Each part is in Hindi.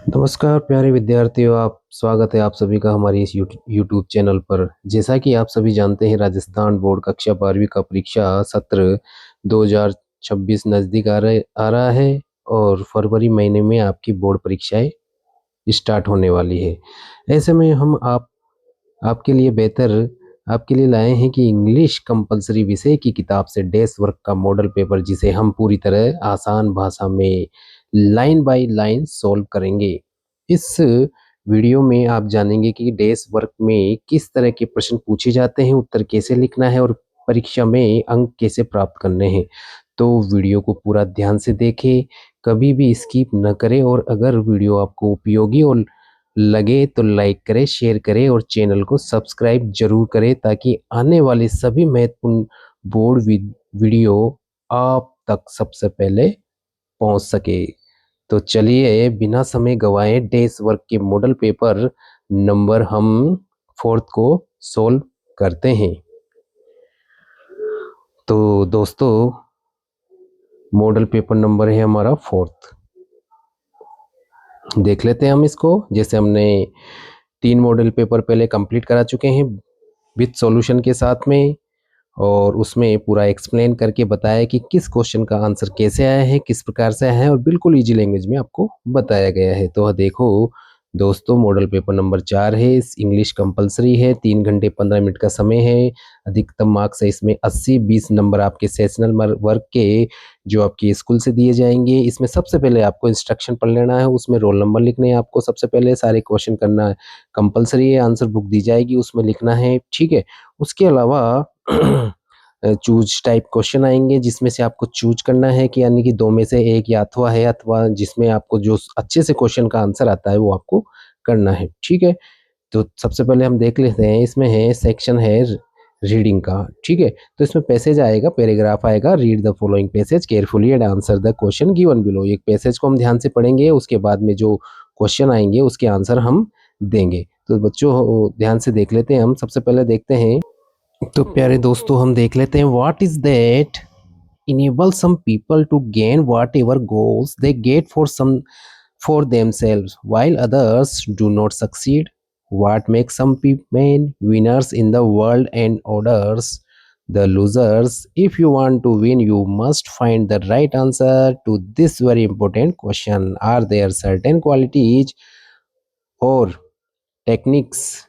नमस्कार प्यारे विद्यार्थियों, आप स्वागत है आप सभी का हमारी इस यूट्यूब चैनल पर। जैसा कि आप सभी जानते हैं, राजस्थान बोर्ड कक्षा 12वीं का परीक्षा सत्र 2026 नज़दीक आ रहा है और फरवरी महीने में आपकी बोर्ड परीक्षाएं स्टार्ट होने वाली है। ऐसे में हम आपके लिए बेहतर आपके लिए लाए हैं कि इंग्लिश कंपलसरी विषय की किताब से डेस्क वर्क का मॉडल पेपर, जिसे हम पूरी तरह आसान भाषा में लाइन बाय लाइन सॉल्व करेंगे। इस वीडियो में आप जानेंगे कि डेस्क वर्क में किस तरह के प्रश्न पूछे जाते हैं, उत्तर कैसे लिखना है और परीक्षा में अंक कैसे प्राप्त करने हैं। तो वीडियो को पूरा ध्यान से देखें, कभी भी स्किप न करें और अगर वीडियो आपको उपयोगी और लगे तो लाइक करें, शेयर करें और चैनल को सब्सक्राइब जरूर करें ताकि आने वाले सभी महत्वपूर्ण बोर्ड वीडियो आप तक सबसे पहले पहुंच सके। तो चलिए बिना समय गवाए डेस्क वर्क के मॉडल पेपर नंबर हम फोर्थ को सोल्व करते हैं। तो दोस्तों, मॉडल पेपर नंबर है हमारा फोर्थ। देख लेते हैं हम इसको। जैसे हमने 3 मॉडल पेपर पहले कंप्लीट करा चुके हैं विद सॉल्यूशन के साथ में, और उसमें पूरा एक्सप्लेन करके बताया कि किस क्वेश्चन का आंसर कैसे आया है, किस प्रकार से आया है और बिल्कुल इजी लैंग्वेज में आपको बताया गया है। तो देखो दोस्तों, मॉडल पेपर नंबर 4 है, इंग्लिश कंपलसरी है, 3 घंटे 15 मिनट का समय है। अधिकतम मार्क्स है इसमें 80-20 नंबर आपके सेशनल वर्क के जो आपके स्कूल से दिए जाएंगे। इसमें सबसे पहले आपको इंस्ट्रक्शन पढ़ लेना है, उसमें रोल नंबर लिखने हैं आपको। सबसे पहले सारे क्वेश्चन करना है, कंपलसरी है, आंसर बुक दी जाएगी उसमें लिखना है, ठीक है। उसके अलावा चूज टाइप क्वेश्चन आएंगे जिसमें से आपको चूज करना है कि यानी कि 2 में से एक या अथवा है, अथवा जिसमें आपको जो अच्छे से क्वेश्चन का आंसर आता है वो आपको करना है, ठीक है। तो सबसे पहले हम देख लेते हैं, इसमें है सेक्शन है रीडिंग का, ठीक है। तो इसमें पैसेज आएगा, पैराग्राफ आएगा, read the following passage carefully and answer the question given below. एक पैसेज को हम ध्यान से पढ़ेंगे, उसके बाद में जो क्वेश्चन आएंगे उसके आंसर हम देंगे। तो बच्चों ध्यान से देख लेते हैं। हम सबसे पहले देखते हैं, तो प्यारे दोस्तों हम देख लेते हैं, what is that enable some people to gain whatever goals they get for themselves while others do not succeed. What makes some people winners in the world and others the losers? If you want to win, you must find the right answer to this very important question. Are there certain qualities or techniques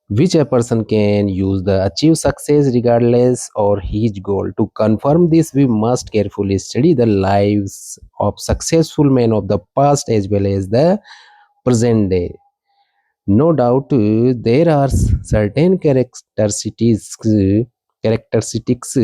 which a person can use to achieve success regardless of his goal? To confirm this, we must carefully study the lives of successful men of the past as well as the present day. No doubt, there are certain characteristics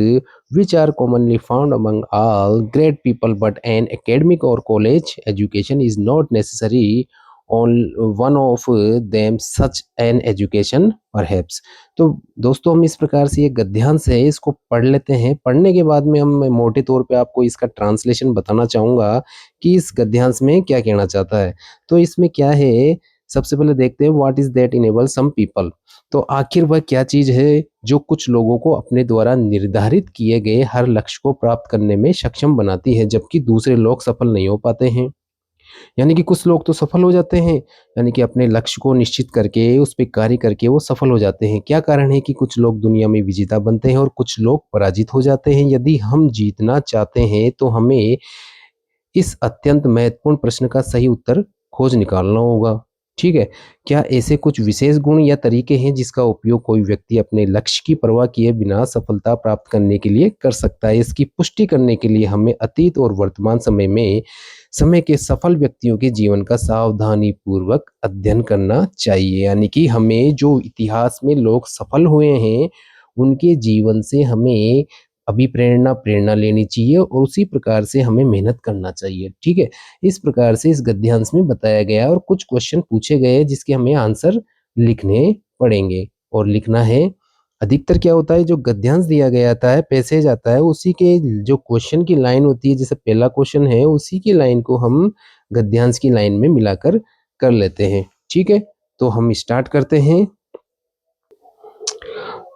which are commonly found among all great people, but an academic or college education is not necessary on one of them, such an education perhaps. तो दोस्तों, हम इस प्रकार से ये गद्यांश है इसको पढ़ लेते हैं। पढ़ने के बाद में हम मोटे तौर पे आपको इसका ट्रांसलेशन बताना चाहूँगा कि इस गद्यांश में क्या कहना चाहता है। तो इसमें क्या है, सबसे पहले देखते हैं, what is that enable some people. तो आखिर वह क्या चीज है जो कुछ लोगों को अपने द्वारा निर्धारित किए गए हर लक्ष्य को प्राप्त करने में सक्षम बनाती है, जबकि दूसरे लोग सफल नहीं हो पाते हैं। यानी कि कुछ लोग तो सफल हो जाते हैं, यानी कि अपने लक्ष्य को निश्चित करके उस पर कार्य करके वो सफल हो जाते हैं। क्या कारण है कि कुछ लोग दुनिया में विजेता बनते हैं और कुछ लोग पराजित हो जाते हैं? यदि हम जीतना चाहते हैं तो हमें इस अत्यंत महत्वपूर्ण प्रश्न का सही उत्तर खोज निकालना होगा, ठीक है। क्या ऐसे कुछ विशेष गुण या तरीके हैं जिसका उपयोग कोई व्यक्ति अपने लक्ष्य की परवाह किए बिना सफलता प्राप्त करने के लिए कर सकता है? इसकी पुष्टि करने के लिए हमें अतीत और वर्तमान समय के सफल व्यक्तियों के जीवन का सावधानी पूर्वक अध्ययन करना चाहिए। यानी कि हमें जो इतिहास में लोग सफल हुए हैं उनके जीवन से हमें प्रेरणा लेनी चाहिए और उसी प्रकार से हमें मेहनत करना चाहिए, ठीक है। इस प्रकार से इस गद्यांश में बताया गया और कुछ क्वेश्चन पूछे गए जिसके हमें आंसर लिखने पड़ेंगे और लिखना है। अधिकतर क्या होता है, जो गद्यांश दिया गया आता है, पैसेज आता है, उसी के जो क्वेश्चन की लाइन होती है, जैसे पहला क्वेश्चन है उसी की लाइन को हम गद्यांश की लाइन में मिलाकर कर लेते हैं, ठीक है। तो हम स्टार्ट करते हैं।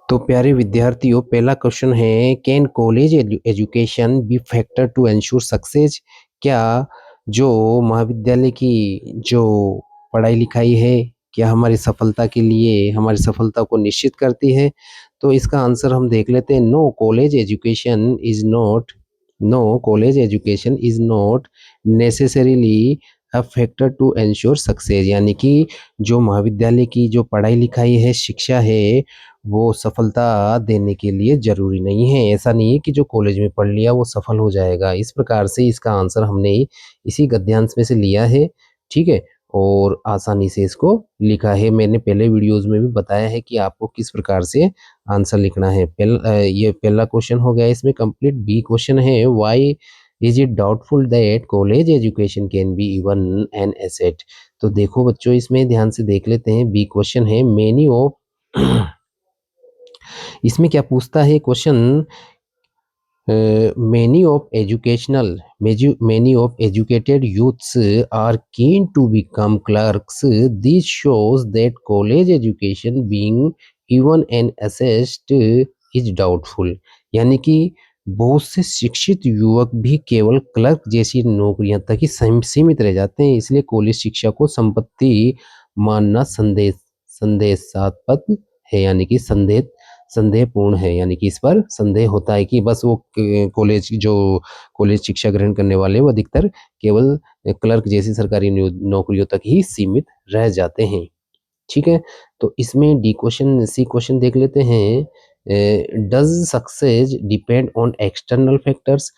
तो प्यारे विद्यार्थियों, पहला क्वेश्चन है, can college education be factor to ensure success? क्या जो महाविद्यालय की जो पढ़ाई लिखाई है क्या हमारी सफलता के लिए हमारी सफलता को निश्चित करती है? तो इसका आंसर हम देख लेते हैं, no college education is not necessarily a factor to ensure success. यानी कि जो महाविद्यालय की जो पढ़ाई लिखाई है, शिक्षा है, वो सफलता देने के लिए जरूरी नहीं है। ऐसा नहीं है कि जो कॉलेज में पढ़ लिया वो सफल हो जाएगा। इस प्रकार से इसका आंसर हमने इसी गद्यांश में से लिया है, ठीक है, और आसानी से इसको लिखा है। मैंने पहले वीडियोस में भी बताया है कि आपको किस प्रकार से आंसर लिखना है। ये पहला क्वेश्चन हो गया इसमें कंप्लीट। बी क्वेश्चन है, why is it doubtful that college education can be even an asset. तो देखो बच्चों, इसमें ध्यान से देख लेते हैं। बी क्वेश्चन है, मेनी ऑफ इसमें क्या पूछता है question, many of educated youths are keen to become clerks. This shows that college education being even an assessed is doubtful. यानी कि बहुत से शिक्षित युवक भी केवल क्लर्क जैसी नौकरियां तक ही सीमित रह जाते हैं, इसलिए कॉलेज शिक्षा को संपत्ति मानना संदेशात्मक है, यानी कि संदेहपूर्ण है। यानी कि इस पर संदेह होता है कि बस वो कॉलेज शिक्षा ग्रहण करने वाले वो अधिकतर केवल क्लर्क जैसी सरकारी नौकरियों तक ही सीमित रह जाते हैं, ठीक है। तो इसमें सी क्वेश्चन देख लेते हैं, does success depend on external factors.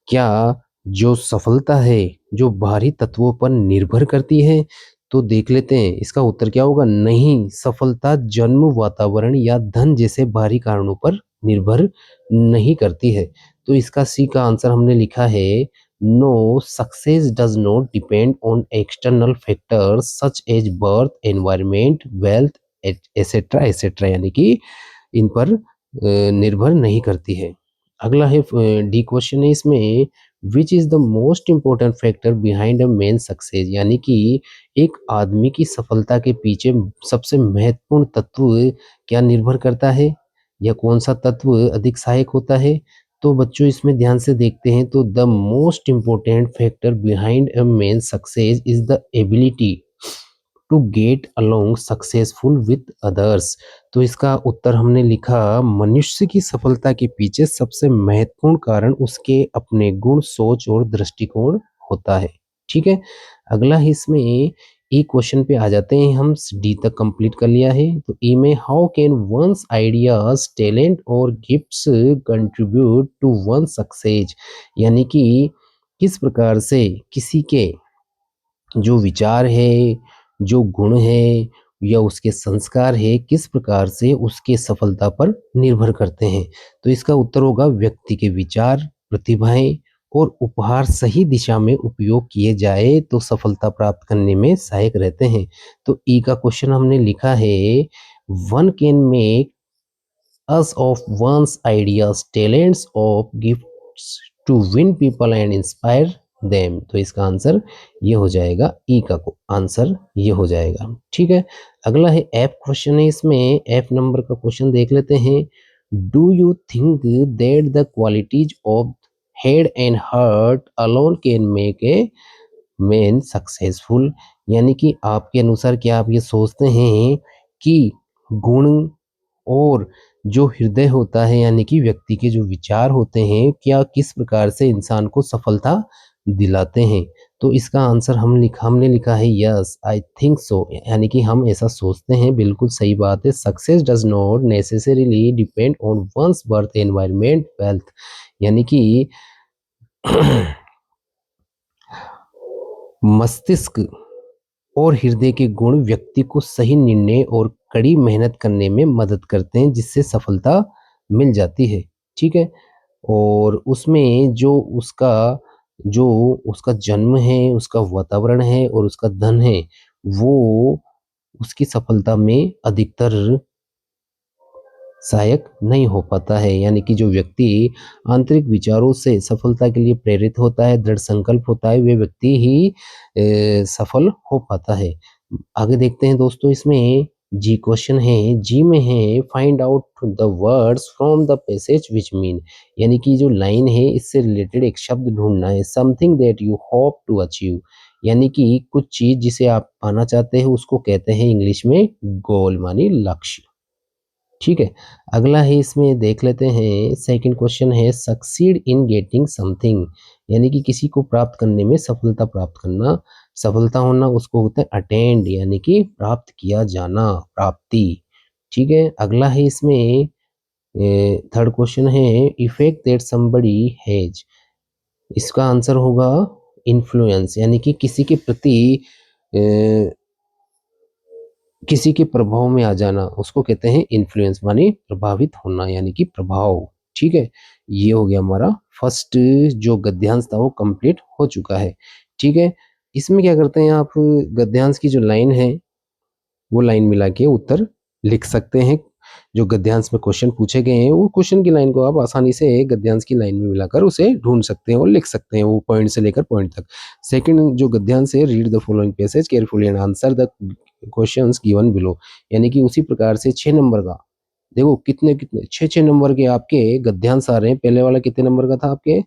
क्या जो सफलता है जो बाहरी तत्वों पर निर्भर करती है? तो देख लेते हैं इसका उत्तर क्या होगा। नहीं, सफलता जन्म, वातावरण या धन जैसे बाहरी कारणों पर निर्भर नहीं करती है। तो इसका सी का आंसर हमने लिखा है, no, success does not depend on external factors such as birth, environment, wealth etcetera etcetera, यानी कि इन पर निर्भर नहीं करती है। अगला है डी क्वेश्चन है इसमें, which is the most important factor behind a man success. यानी कि एक आदमी की सफलता के पीछे सबसे महत्वपूर्ण तत्व क्या निर्भर करता है, या कौन सा तत्व अधिक सहायक होता है? तो बच्चों इसमें ध्यान से देखते हैं तो the most important factor behind a man success is the ability to get along successful with others. तो इसका उत्तर हमने लिखा, मनुष्य की सफलता के पीछे सबसे महत्वपूर्ण कारण उसके अपने गुण, सोच और दृष्टिकोण होता है, ठीक है। अगला है इसमें ई क्वेश्चन पे आ जाते हैं हम। डी तक कंप्लीट कर लिया है। तो ई में, how can one's ideas, talent और gifts contribute to one success. यानी कि किस प्रकार से किसी के जो विचार है, जो गुण है या उसके संस्कार है, किस प्रकार से उसके सफलता पर निर्भर करते हैं? तो इसका उत्तर होगा, व्यक्ति के विचार, प्रतिभाएं और उपहार सही दिशा में उपयोग किए जाए तो सफलता प्राप्त करने में सहायक रहते हैं। तो ई का क्वेश्चन हमने लिखा है, one can make us of one's ideas, talents of gifts to win people and inspire them। तो इसका आंसर ये हो जाएगा, ई का आंसर ये हो जाएगा, ठीक है। अगला है एफ क्वेश्चन है इसमें। एफ नंबर का क्वेश्चन देख लेते हैं, do you think that the qualities of head and heart alone can make a man successful. यानी कि आपके अनुसार क्या आप ये सोचते हैं कि गुण और जो हृदय होता है, यानी कि व्यक्ति के जो विचार होते हैं, क्या किस प्रकार से इंसान को सफलता दिलाते हैं? तो इसका आंसर हमने लिखा है, यस आई थिंक सो, यानी कि हम ऐसा सोचते हैं। बिल्कुल सही बात है। Success does not necessarily depend on one's birth, environment, wealth. यानी कि मस्तिष्क और हृदय के गुण व्यक्ति को सही निर्णय और कड़ी मेहनत करने में मदद करते हैं, जिससे सफलता मिल जाती है, ठीक है। और उसमें जो उसका जन्म है, उसका वातावरण है और उसका धन है, वो उसकी सफलता में अधिकतर सहायक नहीं हो पाता है। यानी कि जो व्यक्ति आंतरिक विचारों से सफलता के लिए प्रेरित होता है, दृढ़ संकल्प होता है, वे व्यक्ति ही सफल हो पाता है। आगे देखते हैं दोस्तों इसमें, जी क्वेश्चन है, जी में है find out the words from the passage which mean, यानी कि जो लाइन है इससे रिलेटेड एक शब्द ढूंढना है। Something that you hope to achieve, यानी कि कुछ चीज जिसे आप पाना चाहते हैं उसको कहते हैं इंग्लिश में गोल, मानी लक्ष्य। ठीक है, अगला है इसमें देख लेते हैं। सेकंड क्वेश्चन है सक्सीड इन गेटिंग समथिंग, यानी कि किसी को प्राप्त करने में सफलता प्राप्त करना, सफलता होना उसको होता है अटेंड, यानी कि प्राप्त किया जाना, प्राप्ति। ठीक है, अगला है इसमें थर्ड क्वेश्चन है इफेक्ट दैट समबडी हैज, इसका आंसर होगा इन्फ्लुएंस, यानी कि किसी के प्रति अ, किसी के प्रभाव में आ जाना उसको कहते हैं इन्फ्लुएंस, माने प्रभावित होना यानी कि प्रभाव। ठीक है, ये हो गया हमारा फर्स्ट जो गद्यांश था वो कंप्लीट हो चुका है। ठीक है, इसमें क्या करते हैं आप गद्यांश की जो लाइन है वो लाइन मिला के उत्तर लिख सकते हैं। जो गद्यांश में क्वेश्चन पूछे गए हैं वो क्वेश्चन की लाइन को आप आसानी से गद्यांश की लाइन में मिलाकर उसे ढूंढ सकते हैं और लिख सकते हैं, वो पॉइंट से लेकर पॉइंट तक। सेकंड जो गद्यांश है read the following passage carefully and answer the questions given below, यानी कि उसी प्रकार से 6 नंबर का, देखो कितने कितने 6 नंबर के आपके गद्यांश आ रहे हैं। पहले वाला कितने नंबर का था आपके,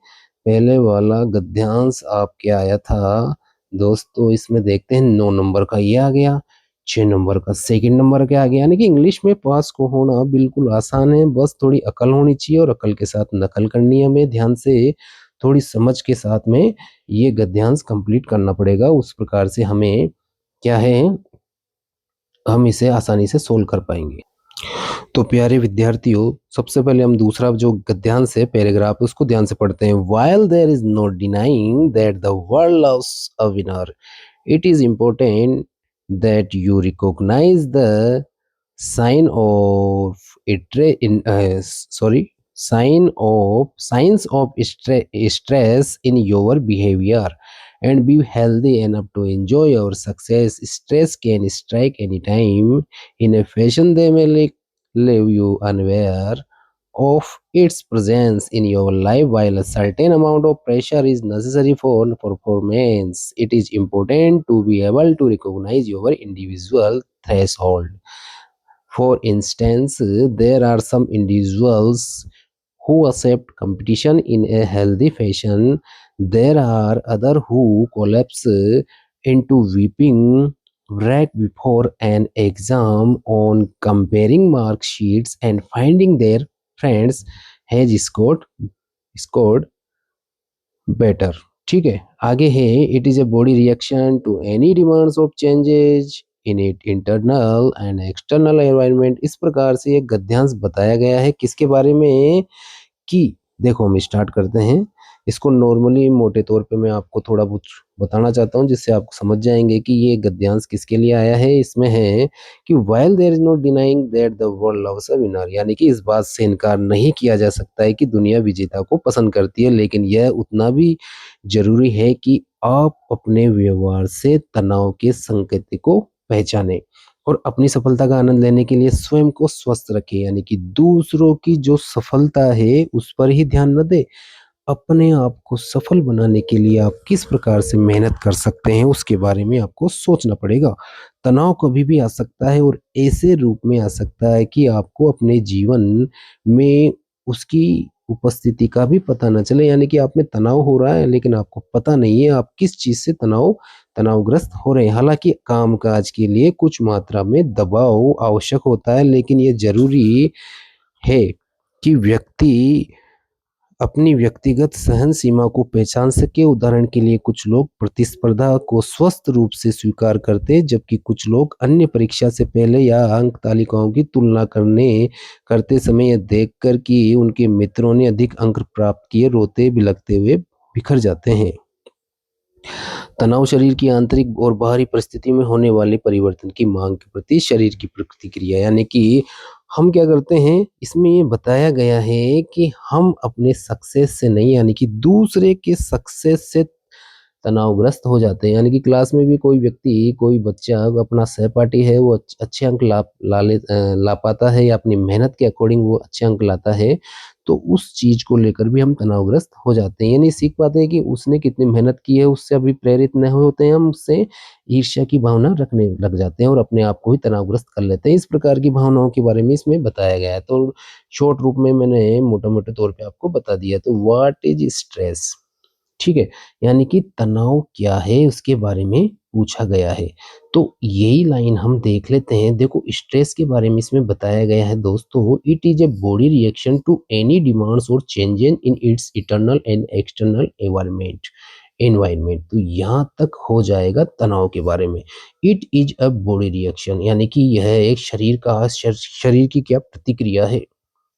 पहले वाला गद्यांश आपके आया था दोस्तों, इसमें देखते हैं 9 नंबर का ये आ गया। 6 नंबर का सेकंड नंबर क्या आ गया, यानी कि इंग्लिश में पास को होना बिल्कुल आसान है, बस थोड़ी अकल होनी चाहिए और अकल के साथ नकल करनी है हमें, ध्यान से थोड़ी समझ के साथ में ये गद्यांश कंप्लीट करना पड़ेगा, उस प्रकार से हमें क्या है हम इसे आसानी से सोल्व कर पाएंगे। तो प्यारे विद्यार्थियों, सबसे पहले हम दूसरा जो गद्यांश है पैराग्राफ उसको ध्यान से पढ़ते हैं। While there is no denying that the world loves a winner, it is important that you recognize the sign of signs of stress in your behavior and be healthy enough to enjoy your success. Stress can strike anytime in a fashion they may leave you unaware of its presence in your life. While a certain amount of pressure is necessary for performance, it is important to be able to recognize your individual threshold. For instance, there are some individuals who accept competition in a healthy fashion. There are others who collapse into weeping right before an exam on comparing mark sheets and finding their friends has scored better. ठीक है, आगे है it is a body reaction to any demands of changes in it internal and external environment. इस प्रकार से एक गद्यांश बताया गया है किसके बारे में कि देखो हम स्टार्ट करते हैं इसको। नॉर्मली मोटे तौर पे मैं आपको थोड़ा बहुत बताना चाहता हूँ जिससे आप समझ जाएंगे कि ये गद्यांश किसके लिए आया है। इसमें है कि while there is no denying that the world loves a winner, यानी कि इस बात से इनकार नहीं किया जा सकता है कि दुनिया विजेता को पसंद करती है, लेकिन यह उतना भी जरूरी है कि आप अपने व्यवहार से तनाव के संकेत को पहचाने और अपनी सफलता का आनंद लेने के लिए स्वयं को स्वस्थ रखें, यानी कि दूसरों की जो सफलता है उस पर ही ध्यान न दे, अपने आप को सफल बनाने के लिए आप किस प्रकार से मेहनत कर सकते हैं उसके बारे में आपको सोचना पड़ेगा। तनाव कभी भी आ सकता है और ऐसे रूप में आ सकता है कि आपको अपने जीवन में उसकी उपस्थिति का भी पता न चले, यानी कि आप में तनाव हो रहा है लेकिन आपको पता नहीं है आप किस चीज से तनावग्रस्त हो रहे हैं। हालांकि कामकाज के लिए कुछ मात्रा में दबाव आवश्यक होता है, लेकिन ये जरूरी है कि व्यक्ति अपनी व्यक्तिगत सहन सीमा को पहचान सके। उदाहरण के लिए कुछ लोग प्रतिस्पर्धा को स्वस्थ रूप से स्वीकार करते जबकि कुछ लोग अन्य परीक्षा से पहले या अंक तालिकाओं की तुलना करते समय यह देखकर कि उनके मित्रों ने अधिक अंक प्राप्त किए रोते बिलखते हुए बिखर जाते हैं। तनाव शरीर की आंतरिक और बाहरी परिस्थिति में होने वाले परिवर्तन की मांग के प्रति शरीर की प्रतिक्रिया, यानी कि हम क्या करते हैं इसमें ये बताया गया है कि हम अपने सक्सेस से नहीं यानी कि दूसरे के सक्सेस से तनावग्रस्त हो जाते हैं। यानी कि क्लास में भी कोई व्यक्ति कोई बच्चा अपना सहपाठी है वो अच्छे अंक ला पाता है या अपनी मेहनत के अकॉर्डिंग वो अच्छे अंक लाता है तो उस चीज़ को लेकर भी हम तनावग्रस्त हो जाते हैं। यानी सीख पाते हैं कि उसने कितनी मेहनत की है, उससे अभी प्रेरित न होते हैं हम, उससे ईर्ष्या की भावना रखने लग जाते हैं और अपने आप को ही तनावग्रस्त कर लेते हैं। इस प्रकार की भावनाओं के बारे में इसमें बताया गया है। तो शॉर्ट रूप में मैंने मोटा-मोटे तौर पे आपको बता दिया। तो व्हाट इज़ स्ट्रेस? ठीक है? यानी कि तनाव क्या है उसके बारे में पूछा गया है। तो यही लाइन हम देख लेते हैं। देखो स्ट्रेस के बारे में इसमें बताया गया है दोस्तों, it is a body reaction to any demands और changes in its internal and external environment. तो यहाँ तक हो जाएगा तनाव के बारे में। It is a body reaction यानी कि यह एक शरीर का शरीर की क्या प्रतिक्रिया है।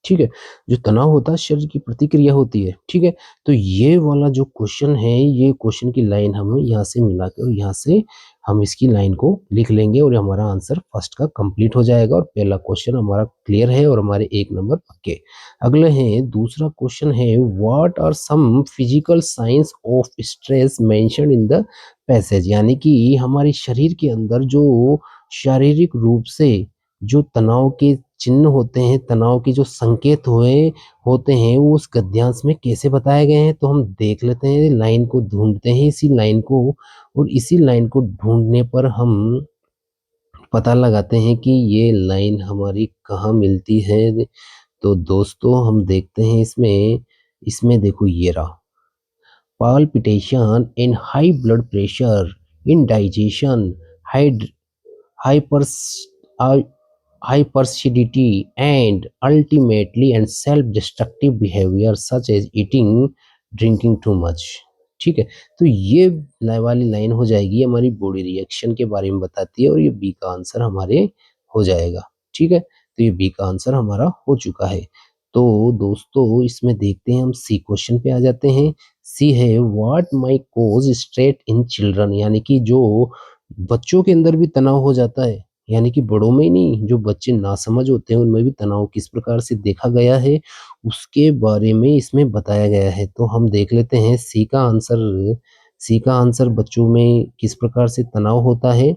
ठीक है? जो तनाव होता है शरीर की प्रतिक्रिया होती है, ठीक है? तो ये वाला जो क्वेश्चन है, ये क्वेश्चन की लाइन हमें यहाँ से मिला के और यहाँ से हम इसकी लाइन को लिख लेंगे और हमारा आंसर फर्स्ट का कंप्लीट हो जाएगा और पहला क्वेश्चन हमारा क्लियर है और हमारे 1 नंबर पक्के। अगले हैं दूसरा क्वेश्चन है what are some physical science of stress mentioned in the passage यानी कि हमारे शरीर के अंदर जो शारीरिक रूप से जो तनाव के चिन्ह होते हैं, तनाव के जो संकेत होते हैं, वो उस गद्यांश में कैसे बताए गए हैं? तो हम देख लेते हैं, लाइन को ढूँढते हैं इसी लाइन को और इसी लाइन को ढूँढने पर हम पता लगाते हैं कि ये लाइन हमारी कहाँ मिलती है। तो दोस्तों हम देखते हैं इसमें देखो ये रहा। Palpitation in high blood pressure, indigestion, hide hypers hypercidity and ultimately and self-destructive behavior such as eating drinking too much। ठीक है, तो ये वाली लाइन हो जाएगी हमारी बॉडी रिएक्शन के बारे में बताती है और ये बी का आंसर हमारे हो जाएगा। ठीक है, तो ये बी का आंसर हमारा हो चुका है। तो दोस्तों इसमें देखते हैं हम सी क्वेश्चन पे आ जाते हैं। सी है what might cause stress in children यानी कि जो बच्चों के अंदर भी तनाव हो जाता है यानी कि बड़ों में ही नहीं, जो बच्चे नासमझ होते हैं उनमें भी तनाव किस प्रकार से देखा गया है, उसके बारे में इसमें बताया गया है। तो हम देख लेते हैं सी का आंसर बच्चों में किस प्रकार से तनाव होता है,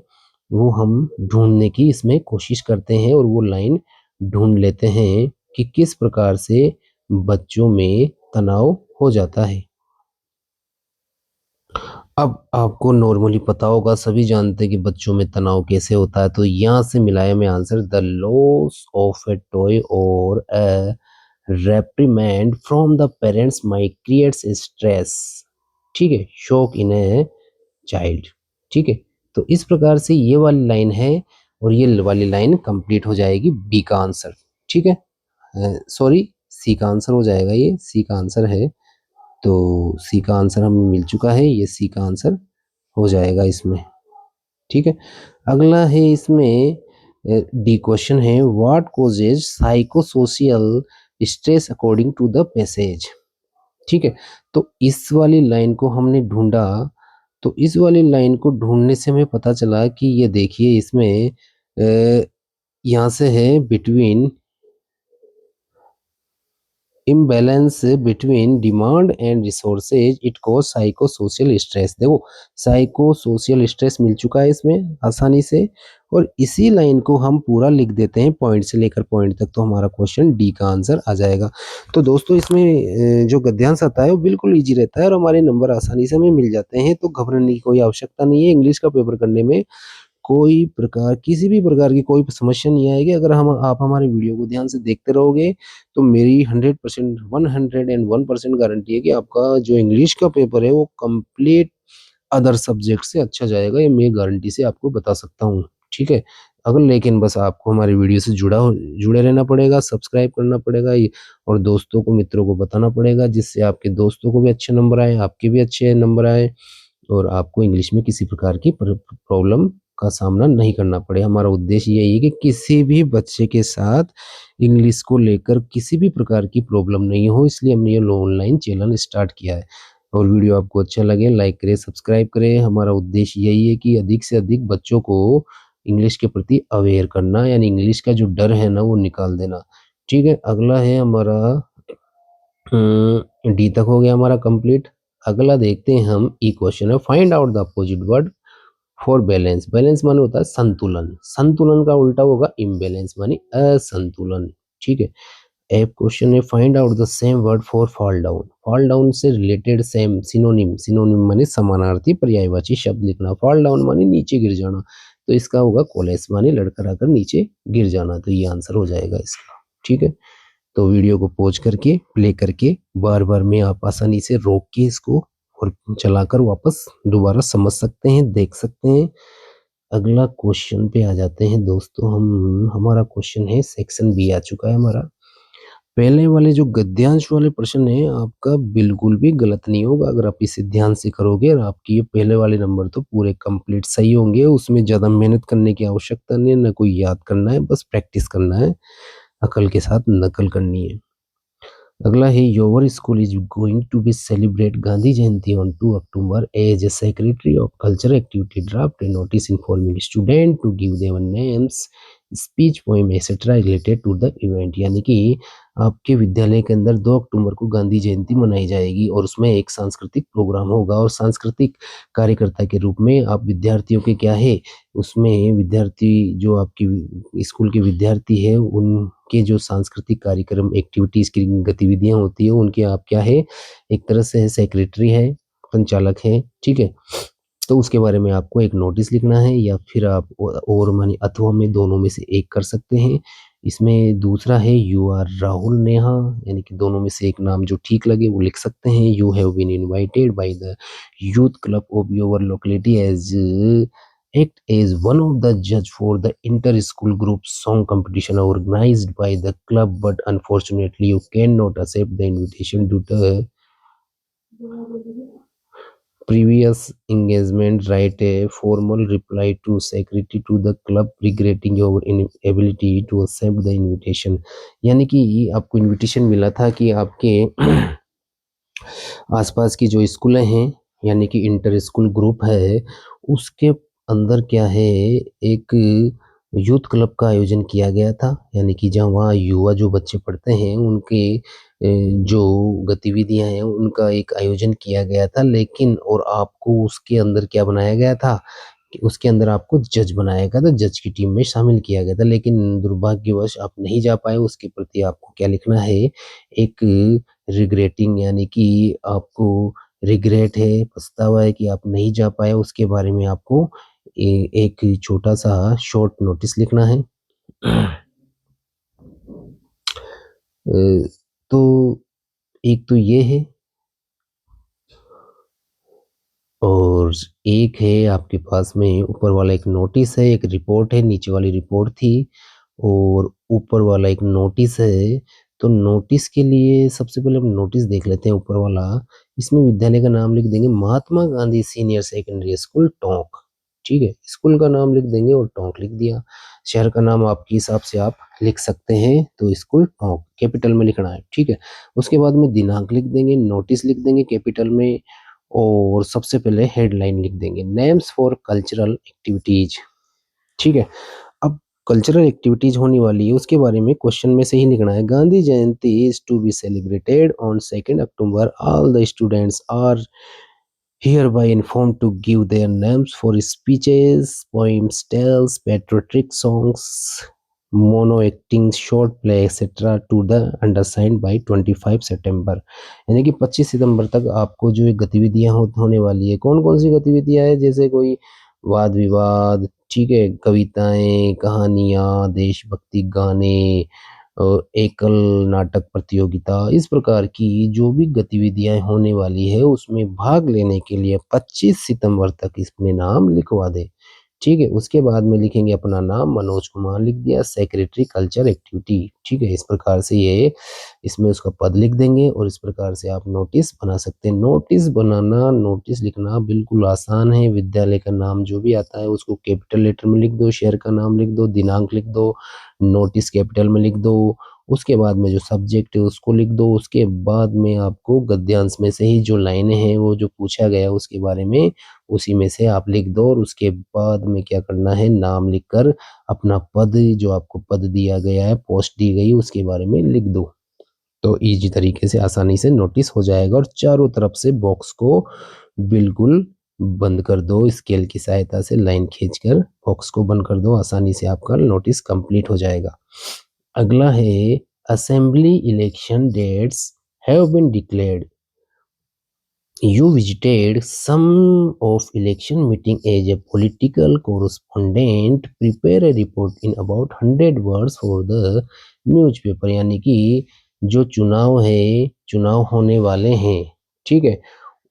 वो हम ढूँढने की इसमें कोशिश करते हैं और वो लाइन ढूँढ लेते हैं कि किस प्रकार से बच्चों में तनाव हो जाता है। अब आपको नॉर्मली पता होगा, सभी जानते हैं कि बच्चों में तनाव कैसे होता है, तो यहाँ से मिला है हमें answer the loss of A toy और अ reprimand from the parents might creates stress. ठीक है, शॉक इन ए चाइल्ड। ठीक है, तो इस प्रकार से ये वाली लाइन है और ये वाली लाइन कंप्लीट हो जाएगी बी का आंसर। ठीक है, सॉरी सी का आंसर हो जाएगा, ये सी का आंसर है। तो सी का आंसर हमें मिल चुका है, ये सी का आंसर हो जाएगा इसमें। ठीक है, अगला है इसमें डी क्वेश्चन है what causes psychosocial stress according to the passage. ठीक है, तो इस वाली लाइन को हमने ढूंढा, तो इस वाली लाइन को ढूंढने से हमें पता चला कि ये देखिए इसमें यहाँ से है between imbalance between demand and resources it cause psychosocial stress. देखो साइकोसोशियल स्ट्रेस मिल चुका है इसमें आसानी से और इसी लाइन को हम पूरा लिख देते हैं पॉइंट से लेकर पॉइंट तक, तो हमारा क्वेश्चन डी का आंसर आ जाएगा। तो दोस्तों इसमें जो गद्यांश आता है वो बिल्कुल ईजी रहता है और हमारे नंबर आसानी से हमें मिल जाते हैं, तो घबराने की कोई आवश्यकता नहीं है। इंग्लिश का पेपर करने में कोई प्रकार किसी भी प्रकार की कोई समस्या नहीं आएगी अगर हम आप हमारे वीडियो को ध्यान से देखते रहोगे, तो मेरी 100% 101% गारंटी है कि आपका जो इंग्लिश का पेपर है वो कंप्लीट अदर सब्जेक्ट से अच्छा जाएगा, ये मैं गारंटी से आपको बता सकता हूँ। ठीक है, अगर लेकिन बस आपको हमारी वीडियो से जुड़े रहना पड़ेगा, सब्सक्राइब करना पड़ेगा और दोस्तों को मित्रों को बताना पड़ेगा, जिससे आपके दोस्तों को भी अच्छे नंबर आए, आपके भी अच्छे नंबर आए और आपको इंग्लिश में किसी प्रकार की प्रॉब्लम का सामना नहीं करना पड़े। हमारा उद्देश्य यही है कि किसी भी बच्चे के साथ इंग्लिश को लेकर किसी भी प्रकार की प्रॉब्लम नहीं हो, इसलिए हमने ये ऑनलाइन चैनल स्टार्ट किया है। और वीडियो आपको अच्छा लगे लाइक करें, सब्सक्राइब करें। हमारा उद्देश्य यही है कि अधिक से अधिक बच्चों को इंग्लिश के प्रति अवेयर करना, यानी इंग्लिश का जो डर है ना वो निकाल देना। ठीक है, अगला है हमारा डी तक हो गया हमारा कंप्लीट। अगला देखते हैं हम, ई क्वेश्चन है find out the opposite word for balance. Balance माने होता है संतुलन, संतुलन का उल्टा होगा इम्बैलेंस माने असंतुलन। ठीक है, एफ क्वेश्चन है find out the same word for fall down. Fall down से रिलेटेड सेम सिनोनिम, सिनोनिम माने समानार्थी पर्यायवाची शब्द लिखना। फॉल डाउन माने नीचे गिर जाना, तो इसका होगा कोलेस माने लड़खड़ा कर नीचे गिर जाना, तो ये आंसर हो जाएगा इसका। ठीक है, तो वीडियो को पॉज करके प्ले करके बार बार में आप आसानी से रोक के इसको और चलाकर वापस दोबारा समझ सकते हैं, देख सकते हैं। अगला क्वेश्चन पे आ जाते हैं दोस्तों हम। हमारा क्वेश्चन है सेक्शन बी आ चुका है हमारा। पहले वाले जो गद्यांश वाले प्रश्न है आपका बिल्कुल भी गलत नहीं होगा अगर आप इसे ध्यान से करोगे, और आपके ये पहले वाले नंबर तो पूरे कंप्लीट सही होंगे। उसमें ज़्यादा मेहनत करने की आवश्यकता नहीं है, ना कोई याद करना है, बस प्रैक्टिस करना है, अकल के साथ नकल करनी है। अगला है your school is going to be celebrate Gandhi Jayanti on 2 October as a secretary of culture activity draft a notice informing student to give their names speech poem etcetera related to the event. यानी कि आपके विद्यालय के अंदर 2 अक्टूबर को गांधी जयंती मनाई जाएगी और उसमें एक सांस्कृतिक प्रोग्राम होगा, और सांस्कृतिक कार्यकर्ता के रूप में आप विद्यार्थियों के क्या है उसमें विद्यार्थी जो आपकी स्कूल के विद्यार्थी है उनके जो सांस्कृतिक कार्यक्रम एक्टिविटीज की गतिविधियां होती है उनके आप क्या है एक तरह से सेक्रेटरी है, संचालक है। ठीक है, तो उसके बारे में आपको एक नोटिस लिखना है, या फिर आप और मानी अथवा में दोनों में से एक कर सकते हैं। इसमें दूसरा है यू आर राहुल नेहा, यानी कि दोनों में से एक नाम जो ठीक लगे वो लिख सकते हैं। You have been invited by the youth club of your locality as act as one of the judge for the inter-school group song competition organized by the club, but unfortunately you cannot accept the invitation due to previous engagement. Write a formal reply to secretary to the club regretting your inability to accept the invitation। यानी कि आपको इनविटेशन मिला था कि आपके आसपास की जो स्कूलें हैं यानी कि इंटर स्कूल ग्रुप है उसके अंदर क्या है एक यूथ क्लब का आयोजन किया गया था, यानी कि जहाँ वहाँ युवा जो बच्चे पढ़ते हैं उनके जो गतिविधियां हैं उनका एक आयोजन किया गया था, लेकिन और आपको उसके अंदर क्या बनाया गया था कि उसके अंदर आपको जज बनाया गया था, जज की टीम में शामिल किया गया था, लेकिन दुर्भाग्यवश आप नहीं जा पाए। उसके प्रति आपको क्या लिखना है एक रिग्रेटिंग, यानी कि आपको रिग्रेट है, पछतावा है कि आप नहीं जा पाए, उसके बारे में आपको एक छोटा सा शॉर्ट नोटिस लिखना है। तो एक तो ये है और एक है आपके पास में ऊपर वाला एक नोटिस है, एक रिपोर्ट है, नीचे वाली रिपोर्ट थी और ऊपर वाला एक नोटिस है। तो नोटिस के लिए सबसे पहले हम नोटिस देख लेते हैं ऊपर वाला। इसमें विद्यालय का नाम लिख देंगे Mahatma Gandhi senior secondary school Tonk. ठीक है, स्कूल का नाम लिख देंगे और टोंक लिख दिया। शहर का नाम आपके हिसाब से आप लिख सकते हैं, तो स्कूल टोंक कैपिटल में लिखना है। ठीक है, उसके बाद में दिनांक लिख देंगे, नोटिस लिख देंगे कैपिटल में, और सबसे पहले हेडलाइन लिख देंगे नेम्स फॉर कल्चरल एक्टिविटीज। ठीक है, अब कल्चरल एक्टिविटीज होने वाली है उसके बारे में क्वेश्चन में से ही लिखना है। Gandhi Jayanti is to be celebrated on 2 October. All the students are hereby informed to give their names for speeches, poems, tales, patriotic songs, mono acting, short play etc. to the undersigned by 25 सितंबर। यानी कि 25 सितंबर तक आपको जो ये गतिविधियां होने वाली है, कौन कौन सी गतिविधियां है, जैसे कोई वाद विवाद, ठीक है, कविताएं, कहानियां, देशभक्ति गाने, एकल नाटक प्रतियोगिता, इस प्रकार की जो भी गतिविधियां होने वाली है उसमें भाग लेने के लिए 25 सितंबर तक इसमें नाम लिखवा दे। ठीक है, उसके बाद में लिखेंगे अपना नाम, मनोज कुमार लिख दिया, सेक्रेटरी कल्चर एक्टिविटी। ठीक है, इस प्रकार से ये इसमें उसका पद लिख देंगे और इस प्रकार से आप नोटिस बना सकते हैं। नोटिस बनाना, नोटिस लिखना बिल्कुल आसान है। विद्यालय का नाम जो भी आता है उसको कैपिटल लेटर में लिख दो, शहर का नाम लिख दो, दिनांक लिख दो, नोटिस कैपिटल में लिख दो, उसके बाद में जो सब्जेक्ट है उसको लिख दो। उसके बाद में आपको गद्यांश में से ही जो लाइनें हैं वो जो पूछा गया उसके बारे में उसी में से आप लिख दो, और उसके बाद में क्या करना है नाम लिखकर अपना पद जो आपको पद दिया गया है, पोस्ट दी गई, उसके बारे में लिख दो। तो इजी तरीके से आसानी से नोटिस हो जाएगा, और चारों तरफ से बॉक्स को बिल्कुल बंद कर दो, स्केल की सहायता से लाइन खींचकर बॉक्स को बंद कर दो, आसानी से आपका नोटिस कंप्लीट हो जाएगा। अगला है assembly election dates have been declared. You visited some of election meeting as a political correspondent. Prepare a report in about 100 words for the newspaper. यानी कि जो चुनाव है, चुनाव होने वाले हैं, ठीक है,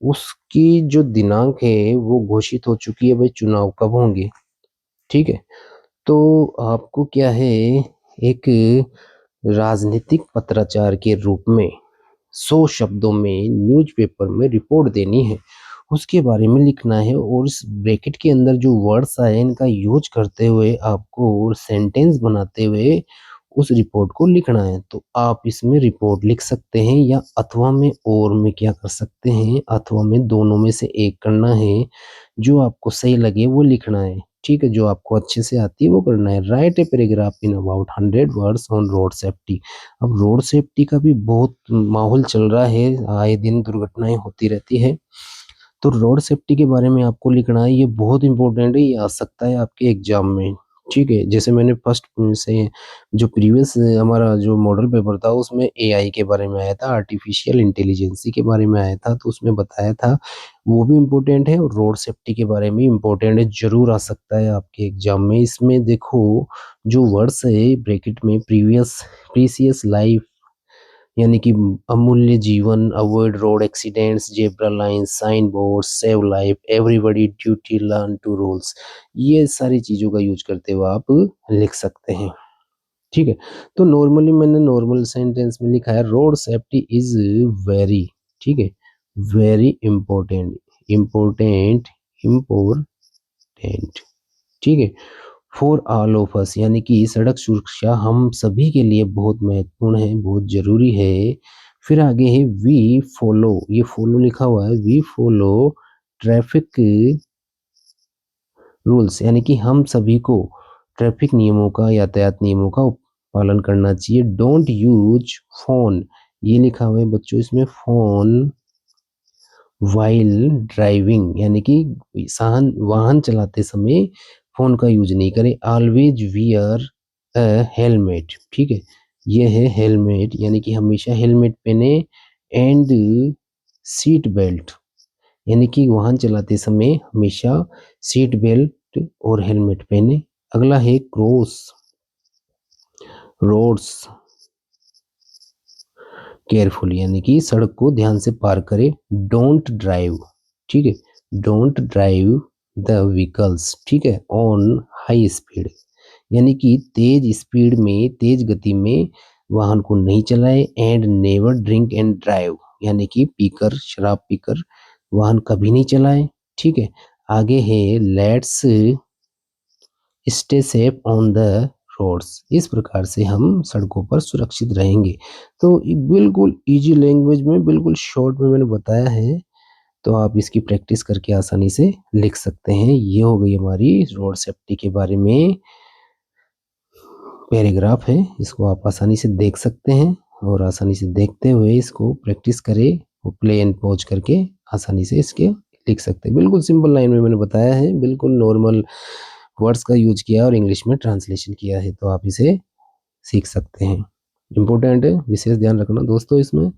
उसकी जो दिनांक है वो घोषित हो चुकी है। भाई चुनाव कब होंगे, ठीक है। तो आपको क्या है, एक राजनीतिक पत्राचार के रूप में 100 शब्दों में न्यूज़पेपर में रिपोर्ट देनी है, उसके बारे में लिखना है। और इस ब्रैकेट के अंदर जो वर्ड्स आए इनका यूज करते हुए आपको सेंटेंस बनाते हुए उस रिपोर्ट को लिखना है। तो आप इसमें रिपोर्ट लिख सकते हैं, या अथवा में और में क्या कर सकते हैं, अथवा में दोनों में से एक करना है। जो आपको सही लगे वो लिखना है, ठीक है, जो आपको अच्छे से आती है वो करना है। Right a paragraph in about 100 words on road safety. अब रोड सेफ्टी का भी बहुत माहौल चल रहा है, आए दिन दुर्घटनाएं होती रहती है। तो रोड सेफ्टी के बारे में आपको लिखना है, ये बहुत इंपॉर्टेंट है, ये आ सकता है आपके एग्जाम में, ठीक है। जैसे मैंने फर्स्ट से जो प्रीवियस हमारा जो मॉडल पेपर था उसमें एआई के बारे में आया था, आर्टिफिशियल इंटेलिजेंसी के बारे में आया था, तो उसमें बताया था, वो भी इम्पोर्टेंट है। और रोड सेफ्टी के बारे में इम्पोर्टेंट है, जरूर आ सकता है आपके एग्जाम में। इसमें देखो जो वर्ड्स है ब्रैकेट में, प्रीसियस लाइफ यानी कि अमूल्य जीवन, avoid road accidents, zebra line, sign board, save life, everybody duty, learn to rules, ये सारी चीजों का यूज करते हुए आप लिख सकते हैं, ठीक है। तो नॉर्मली मैंने नॉर्मल सेंटेंस में लिखा है रोड सेफ्टी इज वेरी, ठीक है, वेरी इंपॉर्टेंट, इंपॉर्टेंट, इम्पोर्टेंट, ठीक है, फॉर ऑल ऑफ अस, यानी कि सड़क सुरक्षा हम सभी के लिए बहुत महत्वपूर्ण है, बहुत जरूरी है। फिर आगे है वी फॉलो, ये फॉलो लिखा हुआ है, वी फॉलो ट्रैफिक रूल्स, यानी कि हम सभी को ट्रैफिक नियमों का, यातायात नियमों का पालन करना चाहिए। डोंट यूज फोन, ये लिखा हुआ है बच्चों इसमें, फोन वाइल ड्राइविंग, यानी कि वाहन चलाते समय फोन का यूज नहीं करें। ऑलवेज वियर हेलमेट, ठीक है, ये है हेलमेट, यानी कि हमेशा हेलमेट पहने। एंड सीट बेल्ट, यानी कि वाहन चलाते समय हमेशा सीट बेल्ट और हेलमेट पहने। अगला है क्रॉस रोड्स केयरफुल, यानी कि सड़क को ध्यान से पार करें। डोंट ड्राइव, ठीक है, डोंट ड्राइव द व्हीकल्स, ठीक है, ऑन हाई स्पीड, यानी कि तेज स्पीड में, तेज गति में वाहन को नहीं चलाए। And never drink and drive, यानी कि पीकर, शराब पीकर वाहन कभी नहीं चलाए, ठीक है। आगे है let's stay safe on the roads, इस प्रकार से हम सड़कों पर सुरक्षित रहेंगे। तो बिल्कुल इजी लैंग्वेज में, बिल्कुल शॉर्ट में मैंने बताया है, तो आप इसकी प्रैक्टिस करके आसानी से लिख सकते हैं। ये हो गई हमारी रोड सेफ्टी के बारे में पैराग्राफ है, इसको आप आसानी से देख सकते हैं, और आसानी से देखते हुए इसको प्रैक्टिस करें और प्ले एंड पॉज करके आसानी से इसके लिख सकते हैं। बिल्कुल सिंपल लाइन में मैंने बताया है, बिल्कुल नॉर्मल वर्ड्स का यूज किया और इंग्लिश में ट्रांसलेशन किया है, तो आप इसे सीख सकते हैं। इम्पोर्टेंट है, विशेष ध्यान रखना दोस्तों, इसमें